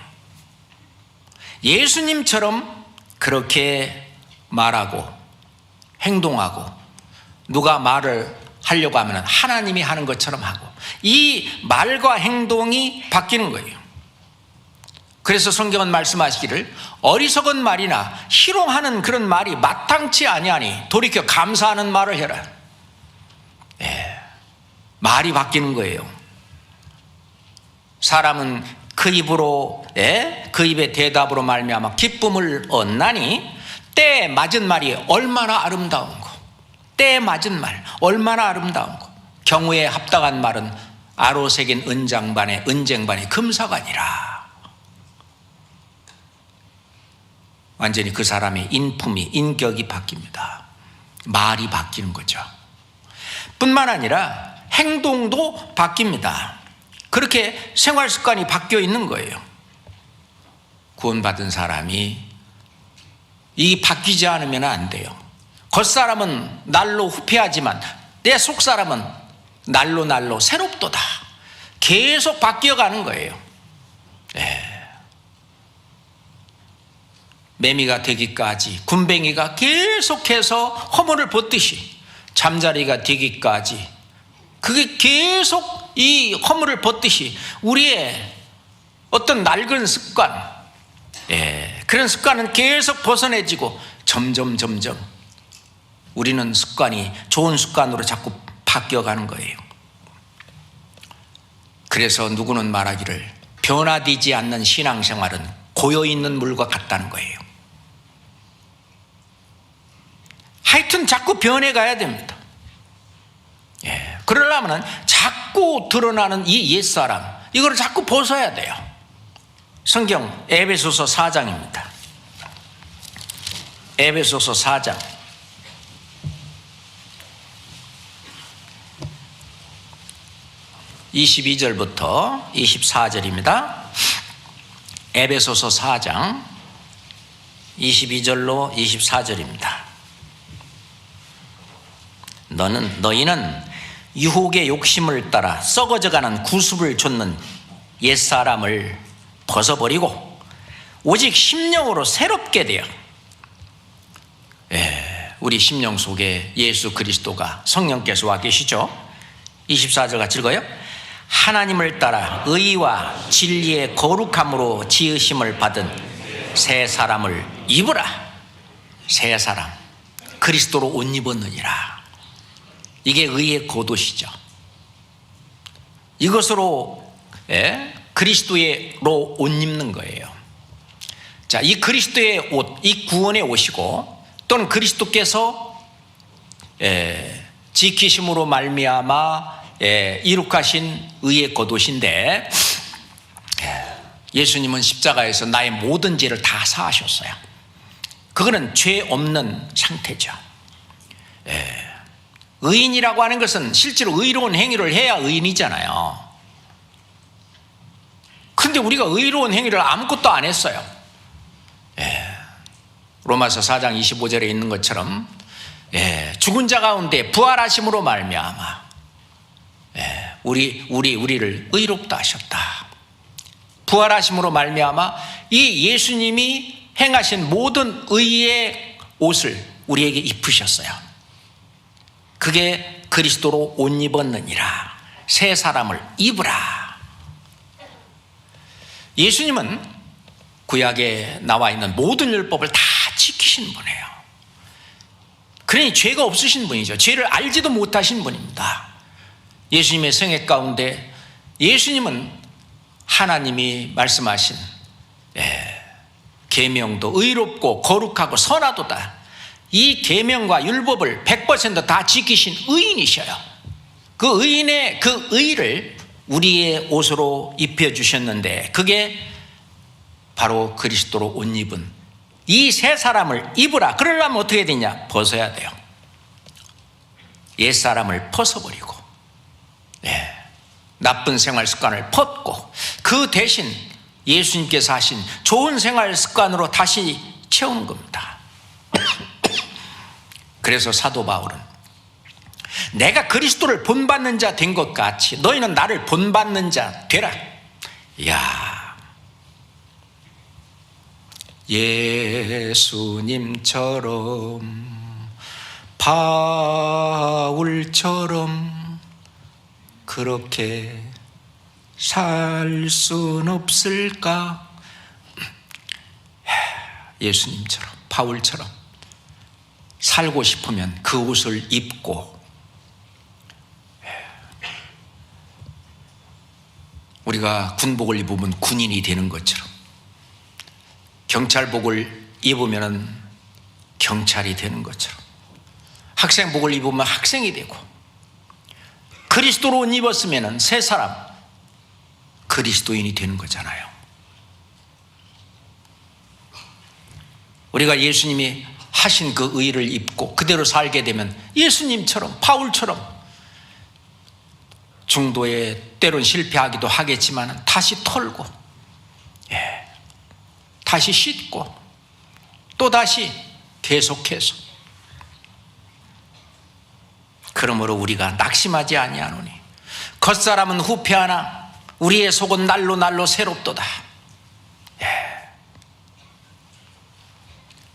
예수님처럼 그렇게 말하고 행동하고 누가 말을 하려고 하면 하나님이 하는 것처럼 하고 이 말과 행동이 바뀌는 거예요. 그래서 성경은 말씀하시기를 어리석은 말이나 희롱하는 그런 말이 마땅치 아니하니 돌이켜 감사하는 말을 해라. 말이 바뀌는 거예요. 사람은 그 입으로 그 입의 대답으로 말미암아 기쁨을 얻나니 때에 맞은 말이 얼마나 아름다운 거. 때에 맞은 말 얼마나 아름다운 거. 경우에 합당한 말은 아로새긴 은쟁반에 금사관이라. 완전히 그 사람의 인격이 바뀝니다. 말이 바뀌는 거죠. 뿐만 아니라 행동도 바뀝니다. 그렇게 생활 습관이 바뀌어 있는 거예요. 구원받은 사람이 이 바뀌지 않으면 안 돼요. 겉사람은 날로 후패하지만 내 속사람은 날로 새롭도다. 계속 바뀌어가는 거예요. 매미가 되기까지 군뱅이가 계속해서 허물을 벗듯이 잠자리가 되기까지 그게 계속 이 허물을 벗듯이 우리의 어떤 낡은 습관 그런 습관은 계속 벗어내지고 점점 우리는 습관이 좋은 습관으로 자꾸 바뀌어가는 거예요. 그래서 누구는 말하기를 변화되지 않는 신앙생활은 고여있는 물과 같다는 거예요. 하여튼 자꾸 변해가야 됩니다. 그러려면 자꾸 드러나는 이 옛사람 이거를 자꾸 벗어야 돼요. 성경 에베소서 4장입니다. 에베소서 4장 22절부터 24절입니다. 에베소서 4장 22절로 24절입니다. 너희는 유혹의 욕심을 따라 썩어져가는 구습을 좇는 옛사람을 벗어버리고 오직 심령으로 새롭게 되어 우리 심령 속에 예수 그리스도가 성령께서 와 계시죠. 24절 같이 읽어요. 하나님을 따라 의와 진리의 거룩함으로 지으심을 받은 새 사람을 입으라. 새 사람 그리스도로 옷 입었느니라. 이게 의의 겉옷이죠. 이것으로 그리스도로 옷 입는 거예요. 자, 이 그리스도의 옷, 이 구원의 옷이고 또는 그리스도께서 지키심으로 말미암아 이룩하신 의의 겉옷인데 예수님은 십자가에서 나의 모든 죄를 다 사하셨어요. 그거는 죄 없는 상태죠. 의인이라고 하는 것은 실제로 의로운 행위를 해야 의인이잖아요. 근데 우리가 의로운 행위를 아무것도 안 했어요. 로마서 4장 25절에 있는 것처럼 죽은 자 가운데 부활하심으로 말미암아 우리를 의롭다 하셨다. 부활하심으로 말미암아 이 예수님이 행하신 모든 의의 옷을 우리에게 입으셨어요. 그게 그리스도로 옷 입었느니라. 새 사람을 입으라. 예수님은 구약에 나와 있는 모든 율법을 다 지키신 분이에요. 그러니 죄가 없으신 분이죠. 죄를 알지도 못하신 분입니다. 예수님의 생애 가운데 예수님은 하나님이 말씀하신 계명도 의롭고 거룩하고 선하도다. 이 계명과 율법을 100% 지키신 의인이셔요. 그 의인의 그 의를 우리의 옷으로 입혀주셨는데 그게 바로 그리스도로 옷 입은 이 새 사람을 입으라. 그러려면 어떻게 되냐? 벗어야 돼요. 옛사람을 벗어버리고 나쁜 생활 습관을 벗고 그 대신 예수님께서 하신 좋은 생활 습관으로 다시 채우는 겁니다. 그래서 사도 바울은 내가 그리스도를 본받는 자 된 것 같이 너희는 나를 본받는 자 되라. 이야, 예수님처럼 바울처럼 그렇게 살 순 없을까? 예수님처럼 바울처럼 살고 싶으면 그 옷을 입고 우리가 군복을 입으면 군인이 되는 것처럼 경찰복을 입으면 경찰이 되는 것처럼 학생복을 입으면 학생이 되고 그리스도로 옷 입었으면 새 사람 그리스도인이 되는 거잖아요. 우리가 예수님이 하신 그 의를 입고 그대로 살게 되면 예수님처럼 바울처럼 중도에 때론 실패하기도 하겠지만 다시 털고 다시 씻고 또 다시 계속해서 그러므로 우리가 낙심하지 아니하노니 겉사람은 후패하나 우리의 속은 날로 날로 새롭도다.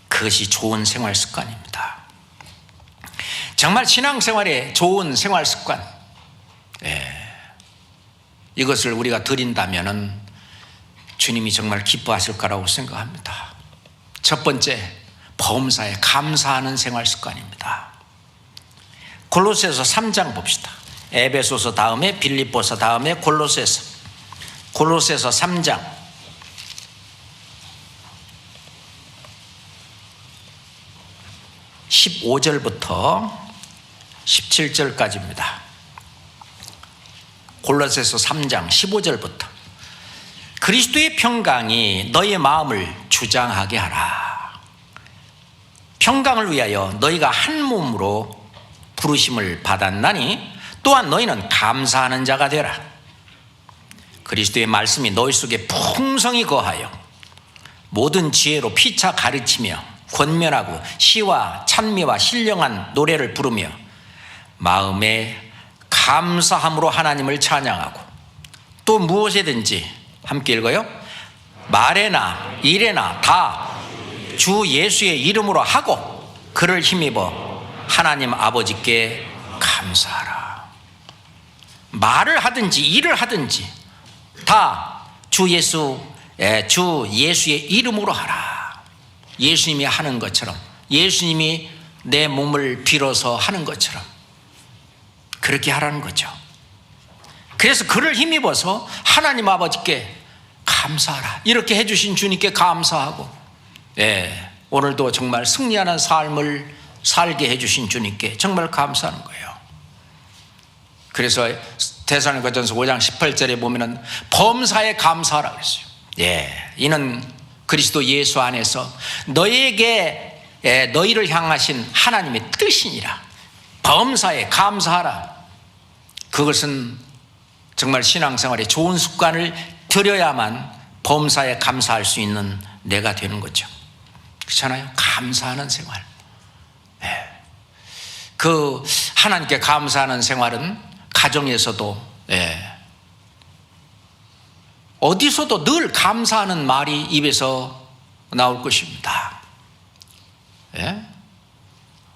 그것이 좋은 생활 습관입니다. 정말 신앙생활에 좋은 생활 습관 이것을 우리가 드린다면 주님이 정말 기뻐하실 거라고 생각합니다. 첫 번째, 범사에 감사하는 생활 습관입니다. 골로새서 3장 봅시다. 에베소서 다음에 빌립보서 다음에 골로새서 3장 15절부터 17절까지입니다. 골로새서 3장 15절부터 그리스도의 평강이 너희의 마음을 주장하게 하라. 평강을 위하여 너희가 한 몸으로 부르심을 받았나니 또한 너희는 감사하는 자가 되라. 그리스도의 말씀이 너희 속에 풍성히 거하여 모든 지혜로 피차 가르치며 권면하고 시와 찬미와 신령한 노래를 부르며 마음에 감사함으로 하나님을 찬양하고 또 무엇이든지 함께 읽어요. 말에나 일에나 다 주 예수의 이름으로 하고 그를 힘입어 하나님 아버지께 감사하라. 말을 하든지 일을 하든지 다 주 예수의 이름으로 하라. 예수님이 하는 것처럼 예수님이 내 몸을 빌어서 하는 것처럼 그렇게 하라는 거죠. 그래서 그를 힘입어서 하나님 아버지께 감사하라. 이렇게 해주신 주님께 감사하고 오늘도 정말 승리하는 삶을 살게 해주신 주님께 정말 감사하는 거예요. 그래서 데살로니가전서 5장 18절에 보면은 범사에 감사하라 그랬어요. 이는 그리스도 예수 안에서 너희에게 너희를 향하신 하나님의 뜻이니라. 범사에 감사하라. 그것은 정말 신앙생활에 좋은 습관을 들여야만 범사에 감사할 수 있는 내가 되는 거죠. 그렇잖아요. 감사하는 생활. 네. 그 하나님께 감사하는 생활은 가정에서도, 네, 어디서도 늘 감사하는 말이 입에서 나올 것입니다. 네?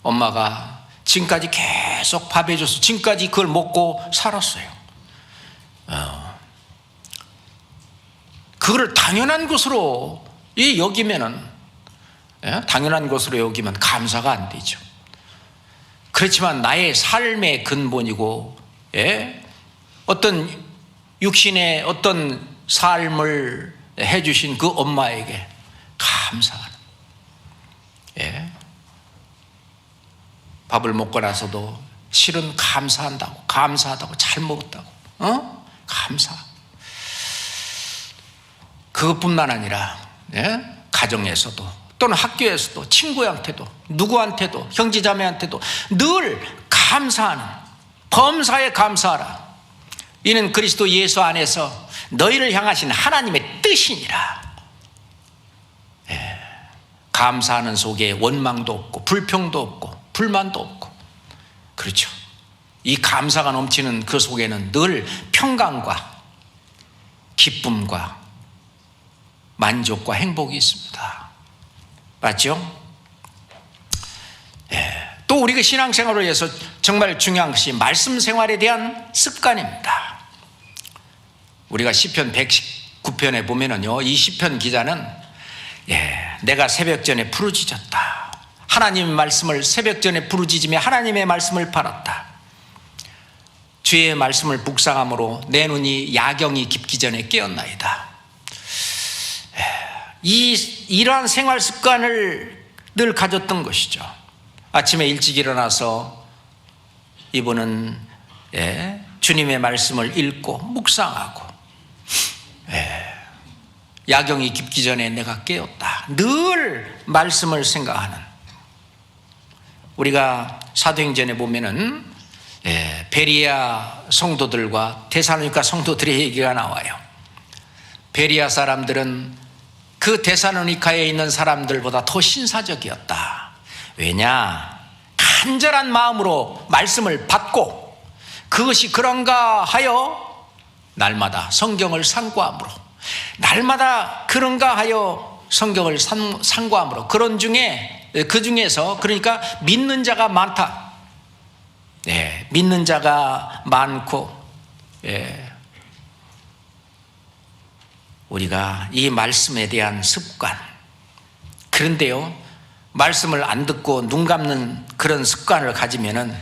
엄마가 지금까지 계속 밥 해줘서 지금까지 그걸 먹고 살았어요. 그거를 당연한 것으로 여기면은, 예? 당연한 것으로 여기면 감사가 안 되죠. 그렇지만 나의 삶의 근본이고, 예? 어떤 육신의 어떤 삶을 해주신 그 엄마에게 감사하는, 예? 밥을 먹고 나서도 실은 감사하다고 잘 먹었다고, 감사. 그것뿐만 아니라, 예? 가정에서도 또는 학교에서도 친구한테도 누구한테도 형제자매한테도 늘 감사하는, 범사에 감사하라. 이는 그리스도 예수 안에서 너희를 향하신 하나님의 뜻이니라. 예. 감사하는 속에 원망도 없고 불평도 없고 불만도 없고, 그렇죠. 이 감사가 넘치는 그 속에는 늘 평강과 기쁨과 만족과 행복이 있습니다. 맞죠? 예. 또 우리가 신앙생활을 위해서 정말 중요한 것이 말씀 생활에 대한 습관입니다. 우리가 시편 119편에 보면은요, 이 시편 기자는, 예, 내가 새벽전에 부르짖었다. 하나님의 말씀을 새벽전에 부르짖으며 하나님의 말씀을 팔았다. 주의 말씀을 묵상함으로 내 눈이 야경이 깊기 전에 깨었나이다. 이러한 생활 습관을 늘 가졌던 것이죠. 아침에 일찍 일어나서 이분은, 예, 주님의 말씀을 읽고 묵상하고, 예, 야경이 깊기 전에 내가 깨었다. 늘 말씀을 생각하는. 우리가 사도행전에 보면은, 예, 베리아 성도들과 데살로니가 성도들의 얘기가 나와요. 베리아 사람들은 그 데살로니카에 있는 사람들보다 더 신사적이었다. 왜냐? 간절한 마음으로 말씀을 받고 그것이 그런가 하여 날마다 성경을 상고함으로, 날마다 그런가 하여 성경을 상고함으로, 그 중에서 그러니까 믿는 자가 많다. 네, 믿는 자가 많고, 예, 우리가 이 말씀에 대한 습관. 그런데요, 말씀을 안 듣고 눈 감는 그런 습관을 가지면은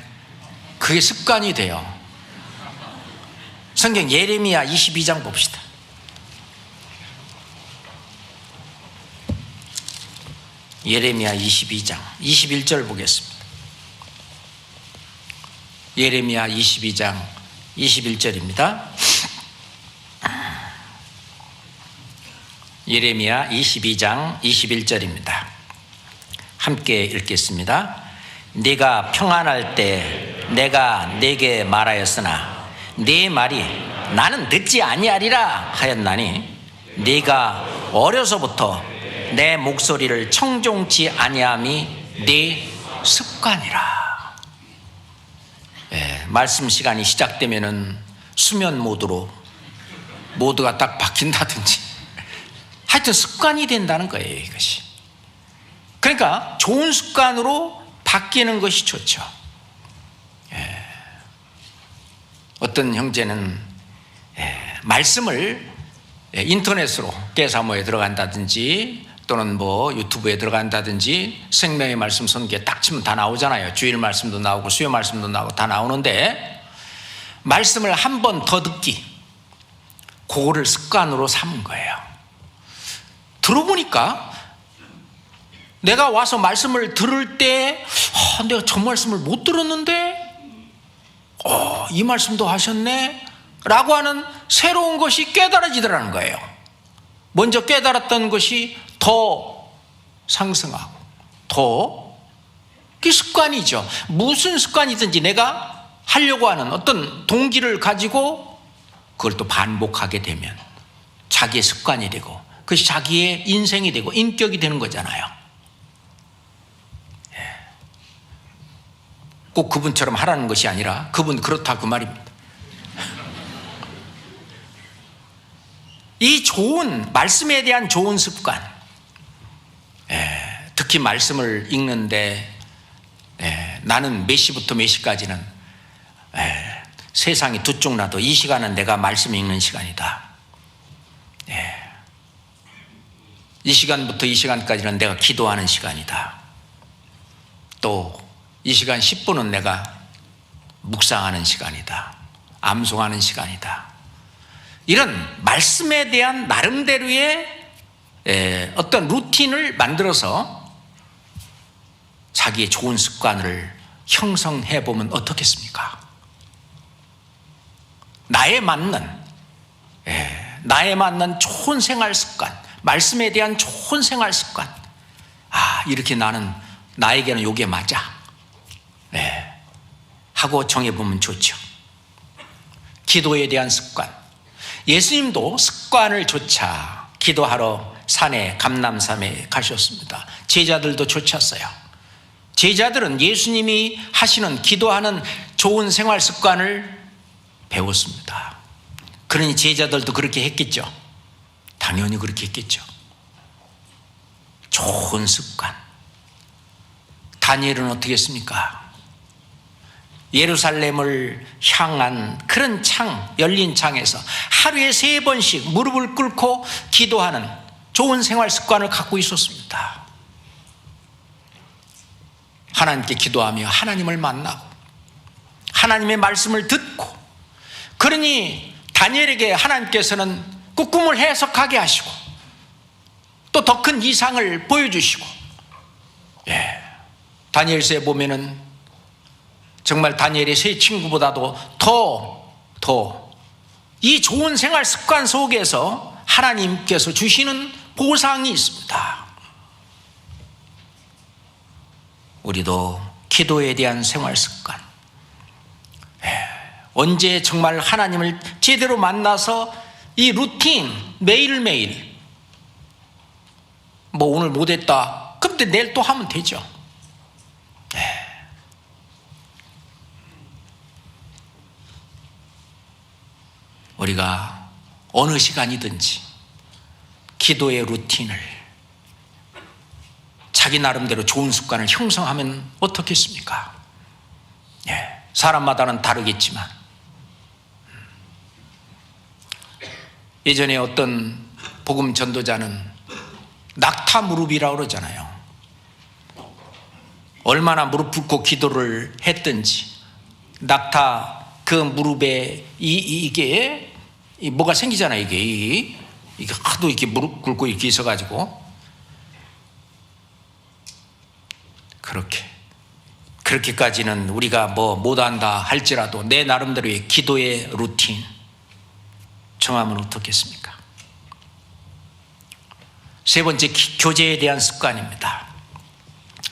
그게 습관이 돼요. 성경 예레미야 22장 봅시다. 예레미야 22장 21절 보겠습니다. 예레미야 22장 21절입니다. 예레미야 22장 21절입니다. 함께 읽겠습니다. 네가 평안할 때 내가 네게 말하였으나 네 말이 나는 듣지 아니하리라 하였나니, 네가 어려서부터 내 목소리를 청종치 아니함이 네 습관이라. 예, 말씀 시간이 시작되면은 수면 모드가 딱 바뀐다든지, 하여튼 습관이 된다는 거예요, 이것이. 그러니까 좋은 습관으로 바뀌는 것이 좋죠. 예. 어떤 형제는, 예, 말씀을, 예, 인터넷으로 깨사모에 들어간다든지 또는 뭐 유튜브에 들어간다든지, 생명의 말씀 선교에 딱 치면 다 나오잖아요. 주일 말씀도 나오고 수요 말씀도 나오고 다 나오는데, 말씀을 한 번 더 듣기, 그거를 습관으로 삼은 거예요. 들어보니까 내가 와서 말씀을 들을 때, 내가 저 말씀을 못 들었는데, 이 말씀도 하셨네 라고 하는 새로운 것이 깨달아지더라는 거예요. 먼저 깨달았던 것이 더 상승하고 더 그게 습관이죠. 무슨 습관이든지 내가 하려고 하는 어떤 동기를 가지고 그걸 또 반복하게 되면 자기의 습관이 되고 그것이 자기의 인생이 되고 인격이 되는 거잖아요. 꼭 그분처럼 하라는 것이 아니라 그분 그렇다 그 말입니다. 이 좋은 말씀에 대한 좋은 습관, 특히 말씀을 읽는데 나는 몇 시부터 몇 시까지는 세상이 두 쪽 나도 이 시간은 내가 말씀 읽는 시간이다. 이 시간부터 이 시간까지는 내가 기도하는 시간이다. 또 이 시간 10분은 내가 묵상하는 시간이다. 암송하는 시간이다. 이런 말씀에 대한 나름대로의 어떤 루틴을 만들어서 자기의 좋은 습관을 형성해 보면 어떻겠습니까? 나에 맞는 좋은 생활 습관, 말씀에 대한 좋은 생활 습관. 이렇게 나에게는 이게 맞아. 하고 정해보면 좋죠. 기도에 대한 습관. 예수님도 습관을 좇아 기도하러 산에 감람산에 가셨습니다. 제자들도 좇았어요. 제자들은 예수님이 하시는 기도하는 좋은 생활 습관을 배웠습니다. 그러니 제자들도 그렇게 했겠죠. 당연히 그렇게 했겠죠. 좋은 습관. 다니엘은 어떻게 했습니까? 예루살렘을 향한 그런 열린 창에서 하루에 3번씩 무릎을 꿇고 기도하는 좋은 생활 습관을 갖고 있었습니다. 하나님께 기도하며 하나님을 만나고 하나님의 말씀을 듣고, 그러니 다니엘에게 하나님께서는 그 꿈을 해석하게 하시고 또 더 큰 이상을 보여주시고, 다니엘서에 보면은 정말 다니엘의 세 친구보다도 더 이 좋은 생활 습관 속에서 하나님께서 주시는 보상이 있습니다. 우리도 기도에 대한 생활 습관, 언제 정말 하나님을 제대로 만나서 이 루틴 매일매일, 오늘 못했다 근데 내일 또 하면 되죠. 우리가 어느 시간이든지 기도의 루틴을 자기 나름대로 좋은 습관을 형성하면 어떻겠습니까? 사람마다는 다르겠지만 예전에 어떤 복음 전도자는 낙타 무릎이라고 그러잖아요. 얼마나 무릎 꿇고 기도를 했든지 낙타 그 무릎에 이게 뭐가 생기잖아요. 이게 하도 이렇게 무릎 꿇고 이렇게 있어가지고 그렇게까지는 우리가 못한다 할지라도 내 나름대로의 기도의 루틴 정하면 어떻겠습니까? 세 번째, 교제에 대한 습관입니다.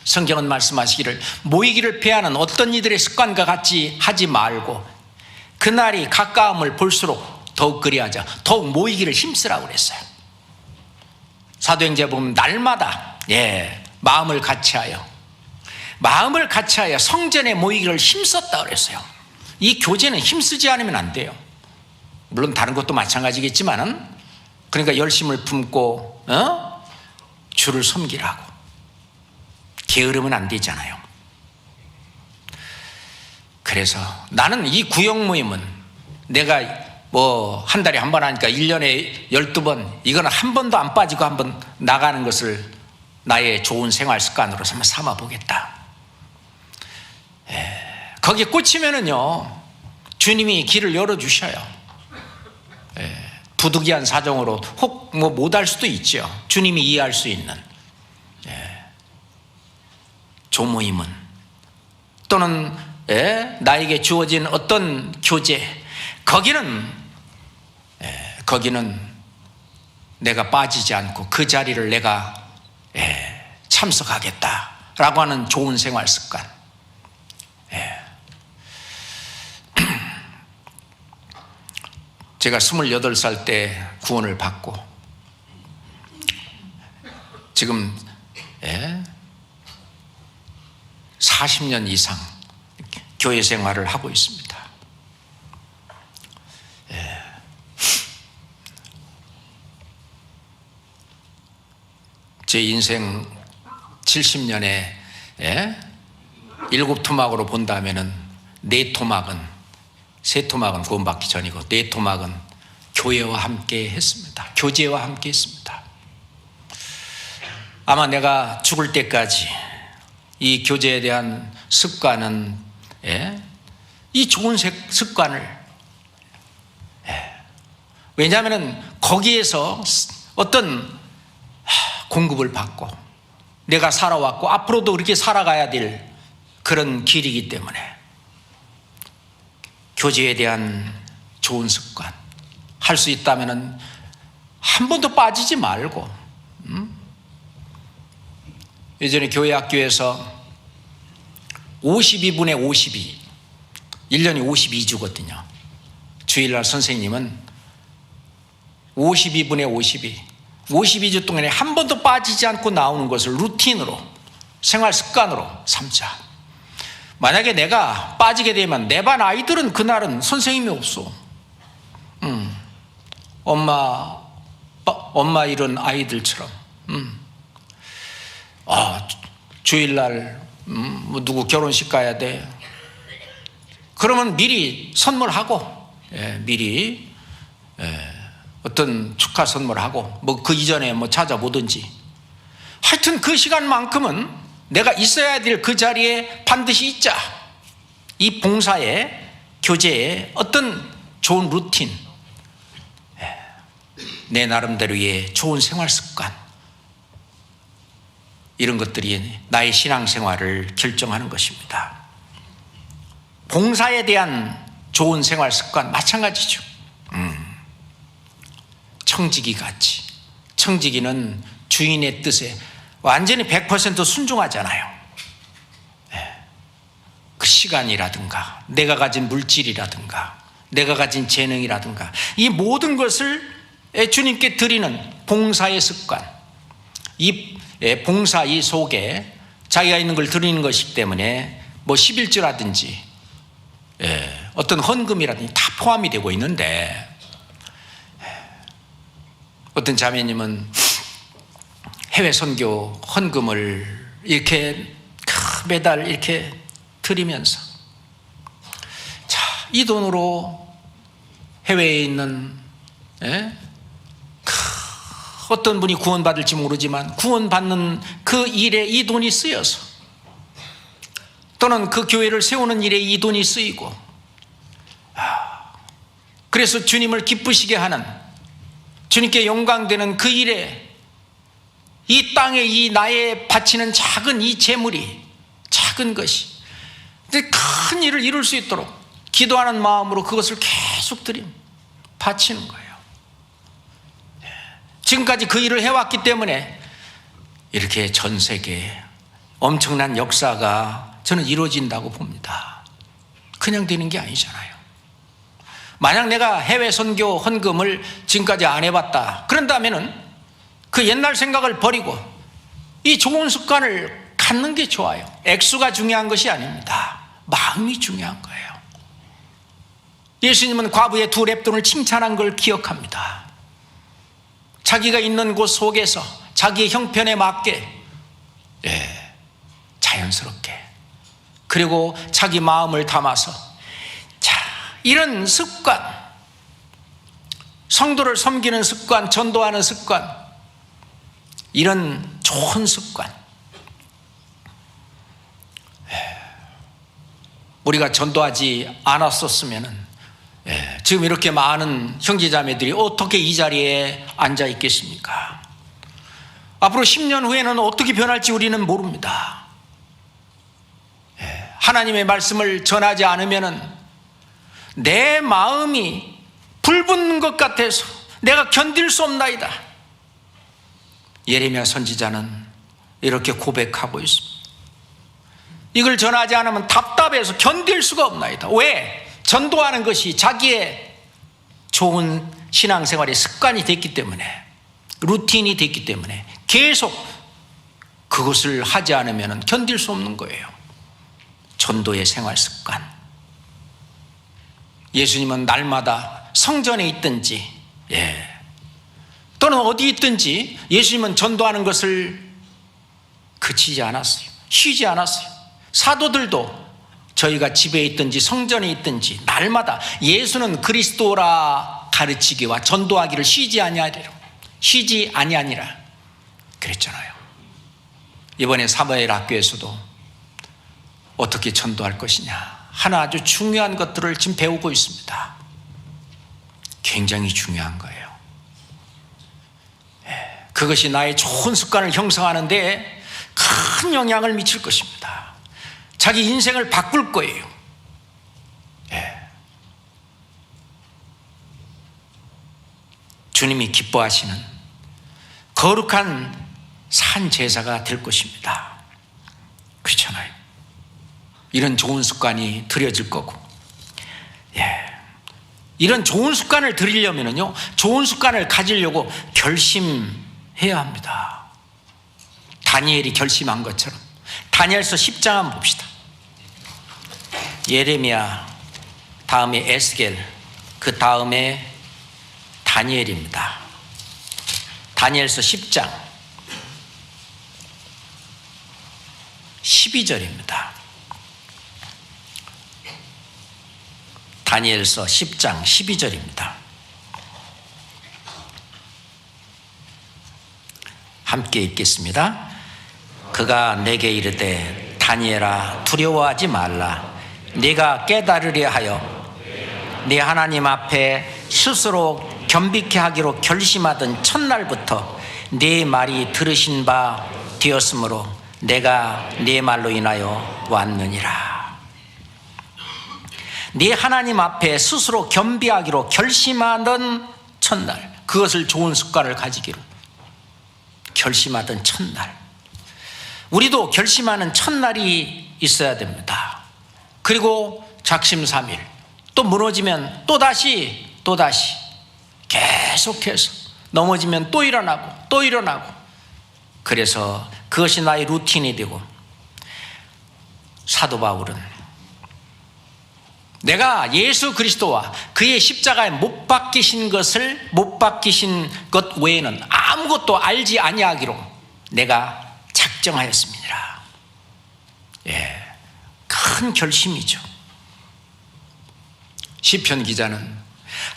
성경은 말씀하시기를 모이기를 패하는 어떤 이들의 습관과 같이 하지 말고 그날이 가까움을 볼수록 더욱 그리하자. 더욱 모이기를 힘쓰라고 그랬어요. 사도행전에 보면 날마다 마음을 같이하여 성전에 모이기를 힘썼다 그랬어요. 이 교제는 힘쓰지 않으면 안 돼요. 물론 다른 것도 마찬가지겠지만은, 그러니까 열심을 품고 주를 섬기라고. 게으르면 안 되잖아요. 그래서 나는 이 구역 모임은 내가 한 달에 한 번 하니까 1년에 12번, 이거는 한 번도 안 빠지고 한번 나가는 것을 나의 좋은 생활 습관으로 한번 삼아 보겠다. 거기에 꽂히면은요, 주님이 길을 열어주셔요. 부득이한 사정으로 혹 못할 수도 있죠. 주님이 이해할 수 있는 조모임은, 또는 나에게 주어진 어떤 교제, 거기는 내가 빠지지 않고 그 자리를 내가 참석하겠다 라고 하는 좋은 생활 습관. 예. 제가 28살 때 구원을 받고 지금 40년 이상 교회 생활을 하고 있습니다. 제 인생 70년에 7토막으로 본다면은 4토막은, 3토막은 구원받기 전이고 4토막은 교회와 함께 했습니다. 교제와 함께 했습니다. 아마 내가 죽을 때까지 이 교제에 대한 습관은, 이 좋은 습관을, 왜냐하면 거기에서 어떤 공급을 받고 내가 살아왔고 앞으로도 그렇게 살아가야 될 그런 길이기 때문에 교제에 대한 좋은 습관 할 수 있다면 한 번도 빠지지 말고, 예전에 교회 학교에서 52분의 52, 1년이 52주거든요. 주일날 선생님은 52분의 52, 52주 동안에 한 번도 빠지지 않고 나오는 것을 루틴으로, 생활 습관으로 삼자. 만약에 내가 빠지게 되면 내 반 아이들은 그날은 선생님이 없어. 엄마 이런 아이들처럼. 주일날 누구 결혼식 가야 돼. 그러면 미리 선물하고, 미리 어떤 축하 선물하고, 뭐 그 이전에 뭐 찾아보든지, 하여튼 그 시간만큼은 내가 있어야 될 그 자리에 반드시 있자. 이 봉사에, 교제에 어떤 좋은 루틴, 내 나름대로의 좋은 생활 습관, 이런 것들이 나의 신앙생활을 결정하는 것입니다. 봉사에 대한 좋은 생활 습관 마찬가지죠. 청지기 같이. 청지기는 주인의 뜻에 완전히 100% 순종하잖아요. 그 시간이라든가 내가 가진 물질이라든가 내가 가진 재능이라든가 이 모든 것을 주님께 드리는 봉사의 습관, 이 봉사 이 속에 자기가 있는 걸 드리는 것이기 때문에 뭐 11조라든지 어떤 헌금이라든지 다 포함이 되고 있는데, 어떤 자매님은 해외 선교 헌금을 이렇게 매달 이렇게 드리면서, 자, 이 돈으로 해외에 있는 어떤 분이 구원받을지 모르지만 구원받는 그 일에 이 돈이 쓰여서, 또는 그 교회를 세우는 일에 이 돈이 쓰이고, 그래서 주님을 기쁘시게 하는, 주님께 영광되는 그 일에 이 땅에 이 나에 바치는 작은 이 재물이, 작은 것이 큰 일을 이룰 수 있도록 기도하는 마음으로 그것을 계속 바치는 거예요. 지금까지 그 일을 해왔기 때문에 이렇게 전 세계에 엄청난 역사가 저는 이루어진다고 봅니다. 그냥 되는 게 아니잖아요. 만약 내가 해외 선교 헌금을 지금까지 안 해봤다 그런다면은 그 옛날 생각을 버리고 이 좋은 습관을 갖는 게 좋아요. 액수가 중요한 것이 아닙니다. 마음이 중요한 거예요. 예수님은 과부의 2렙돈을 칭찬한 걸 기억합니다. 자기가 있는 곳 속에서 자기의 형편에 맞게, 자연스럽게, 그리고 자기 마음을 담아서, 자, 이런 습관, 성도를 섬기는 습관, 전도하는 습관, 이런 좋은 습관, 우리가 전도하지 않았었으면 지금 이렇게 많은 형제자매들이 어떻게 이 자리에 앉아 있겠습니까? 앞으로 10년 후에는 어떻게 변할지 우리는 모릅니다. 하나님의 말씀을 전하지 않으면 내 마음이 불붙는 것 같아서 내가 견딜 수 없나이다. 예레미야 선지자는 이렇게 고백하고 있습니다. 이걸 전하지 않으면 답답해서 견딜 수가 없나이다. 왜? 전도하는 것이 자기의 좋은 신앙생활의 습관이 됐기 때문에, 루틴이 됐기 때문에 계속 그것을 하지 않으면 견딜 수 없는 거예요. 전도의 생활 습관. 예수님은 날마다 성전에 있든지 또는 어디 있든지 예수님은 전도하는 것을 그치지 않았어요. 쉬지 않았어요. 사도들도 저희가 집에 있든지 성전에 있든지 날마다 예수는 그리스도라 가르치기와 전도하기를 쉬지 아니하니라 그랬잖아요. 이번에 사무엘 학교에서도 어떻게 전도할 것이냐 하나 아주 중요한 것들을 지금 배우고 있습니다. 굉장히 중요한 거예요. 그것이 나의 좋은 습관을 형성하는 데 큰 영향을 미칠 것입니다. 자기 인생을 바꿀 거예요. 주님이 기뻐하시는 거룩한 산 제사가 될 것입니다. 그렇잖아요. 이런 좋은 습관이 들여질 거고, 이런 좋은 습관을 들이려면요, 좋은 습관을 가지려고 결심해야 합니다. 다니엘이 결심한 것처럼. 다니엘서 10장 한번 봅시다. 예레미야, 다음에 에스겔, 그 다음에 다니엘입니다. 다니엘서 10장 12절입니다. 다니엘서 10장 12절입니다. 함께 읽겠습니다. 그가 내게 이르되 다니엘아 두려워하지 말라. 네가 깨달으려 하여 네 하나님 앞에 스스로 겸비케 하기로 결심하던 첫날부터 네 말이 들으신 바 되었으므로 내가 네 말로 인하여 왔느니라. 네 하나님 앞에 스스로 겸비하기로 결심하던 첫날, 그것을 좋은 습관을 가지기로 결심하던 첫날, 우리도 결심하는 첫날이 있어야 됩니다. 그리고 작심삼일, 또 무너지면 또다시 계속해서 넘어지면 또 일어나고 그래서 그것이 나의 루틴이 되고, 사도 바울은 내가 예수 그리스도와 그의 십자가에 못 박히신 것 외에는 아무것도 알지 아니하기로 내가 작정하였습니다. 큰 결심이죠. 시편 기자는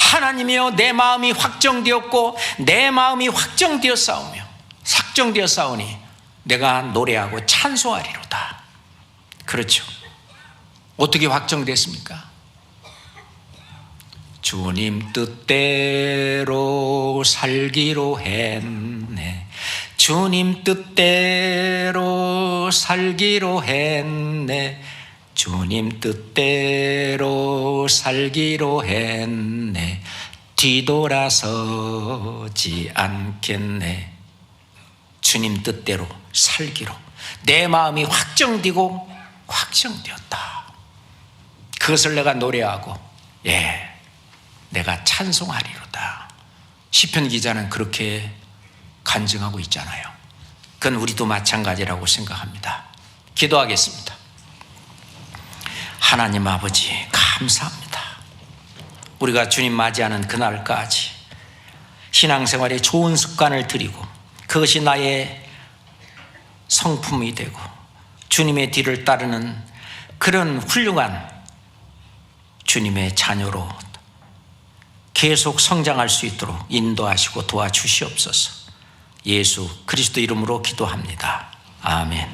하나님이여 내 마음이 확정되었고 내 마음이 확정되어 싸우니 내가 노래하고 찬송하리로다. 그렇죠. 어떻게 확정됐습니까? 주님 뜻대로 살기로 했네. 주님 뜻대로 살기로 했네. 주님 뜻대로 살기로 했네. 뒤돌아서지 않겠네. 주님 뜻대로 살기로 내 마음이 확정되었다. 그것을 내가 노래하고 내가 찬송하리로다. 시편 기자는 그렇게 간증하고 있잖아요. 그건 우리도 마찬가지라고 생각합니다. 기도하겠습니다. 하나님 아버지 감사합니다. 우리가 주님 맞이하는 그날까지 신앙생활에 좋은 습관을 들이고 그것이 나의 성품이 되고 주님의 뒤를 따르는 그런 훌륭한 주님의 자녀로 계속 성장할 수 있도록 인도하시고 도와주시옵소서. 예수 그리스도 이름으로 기도합니다. 아멘.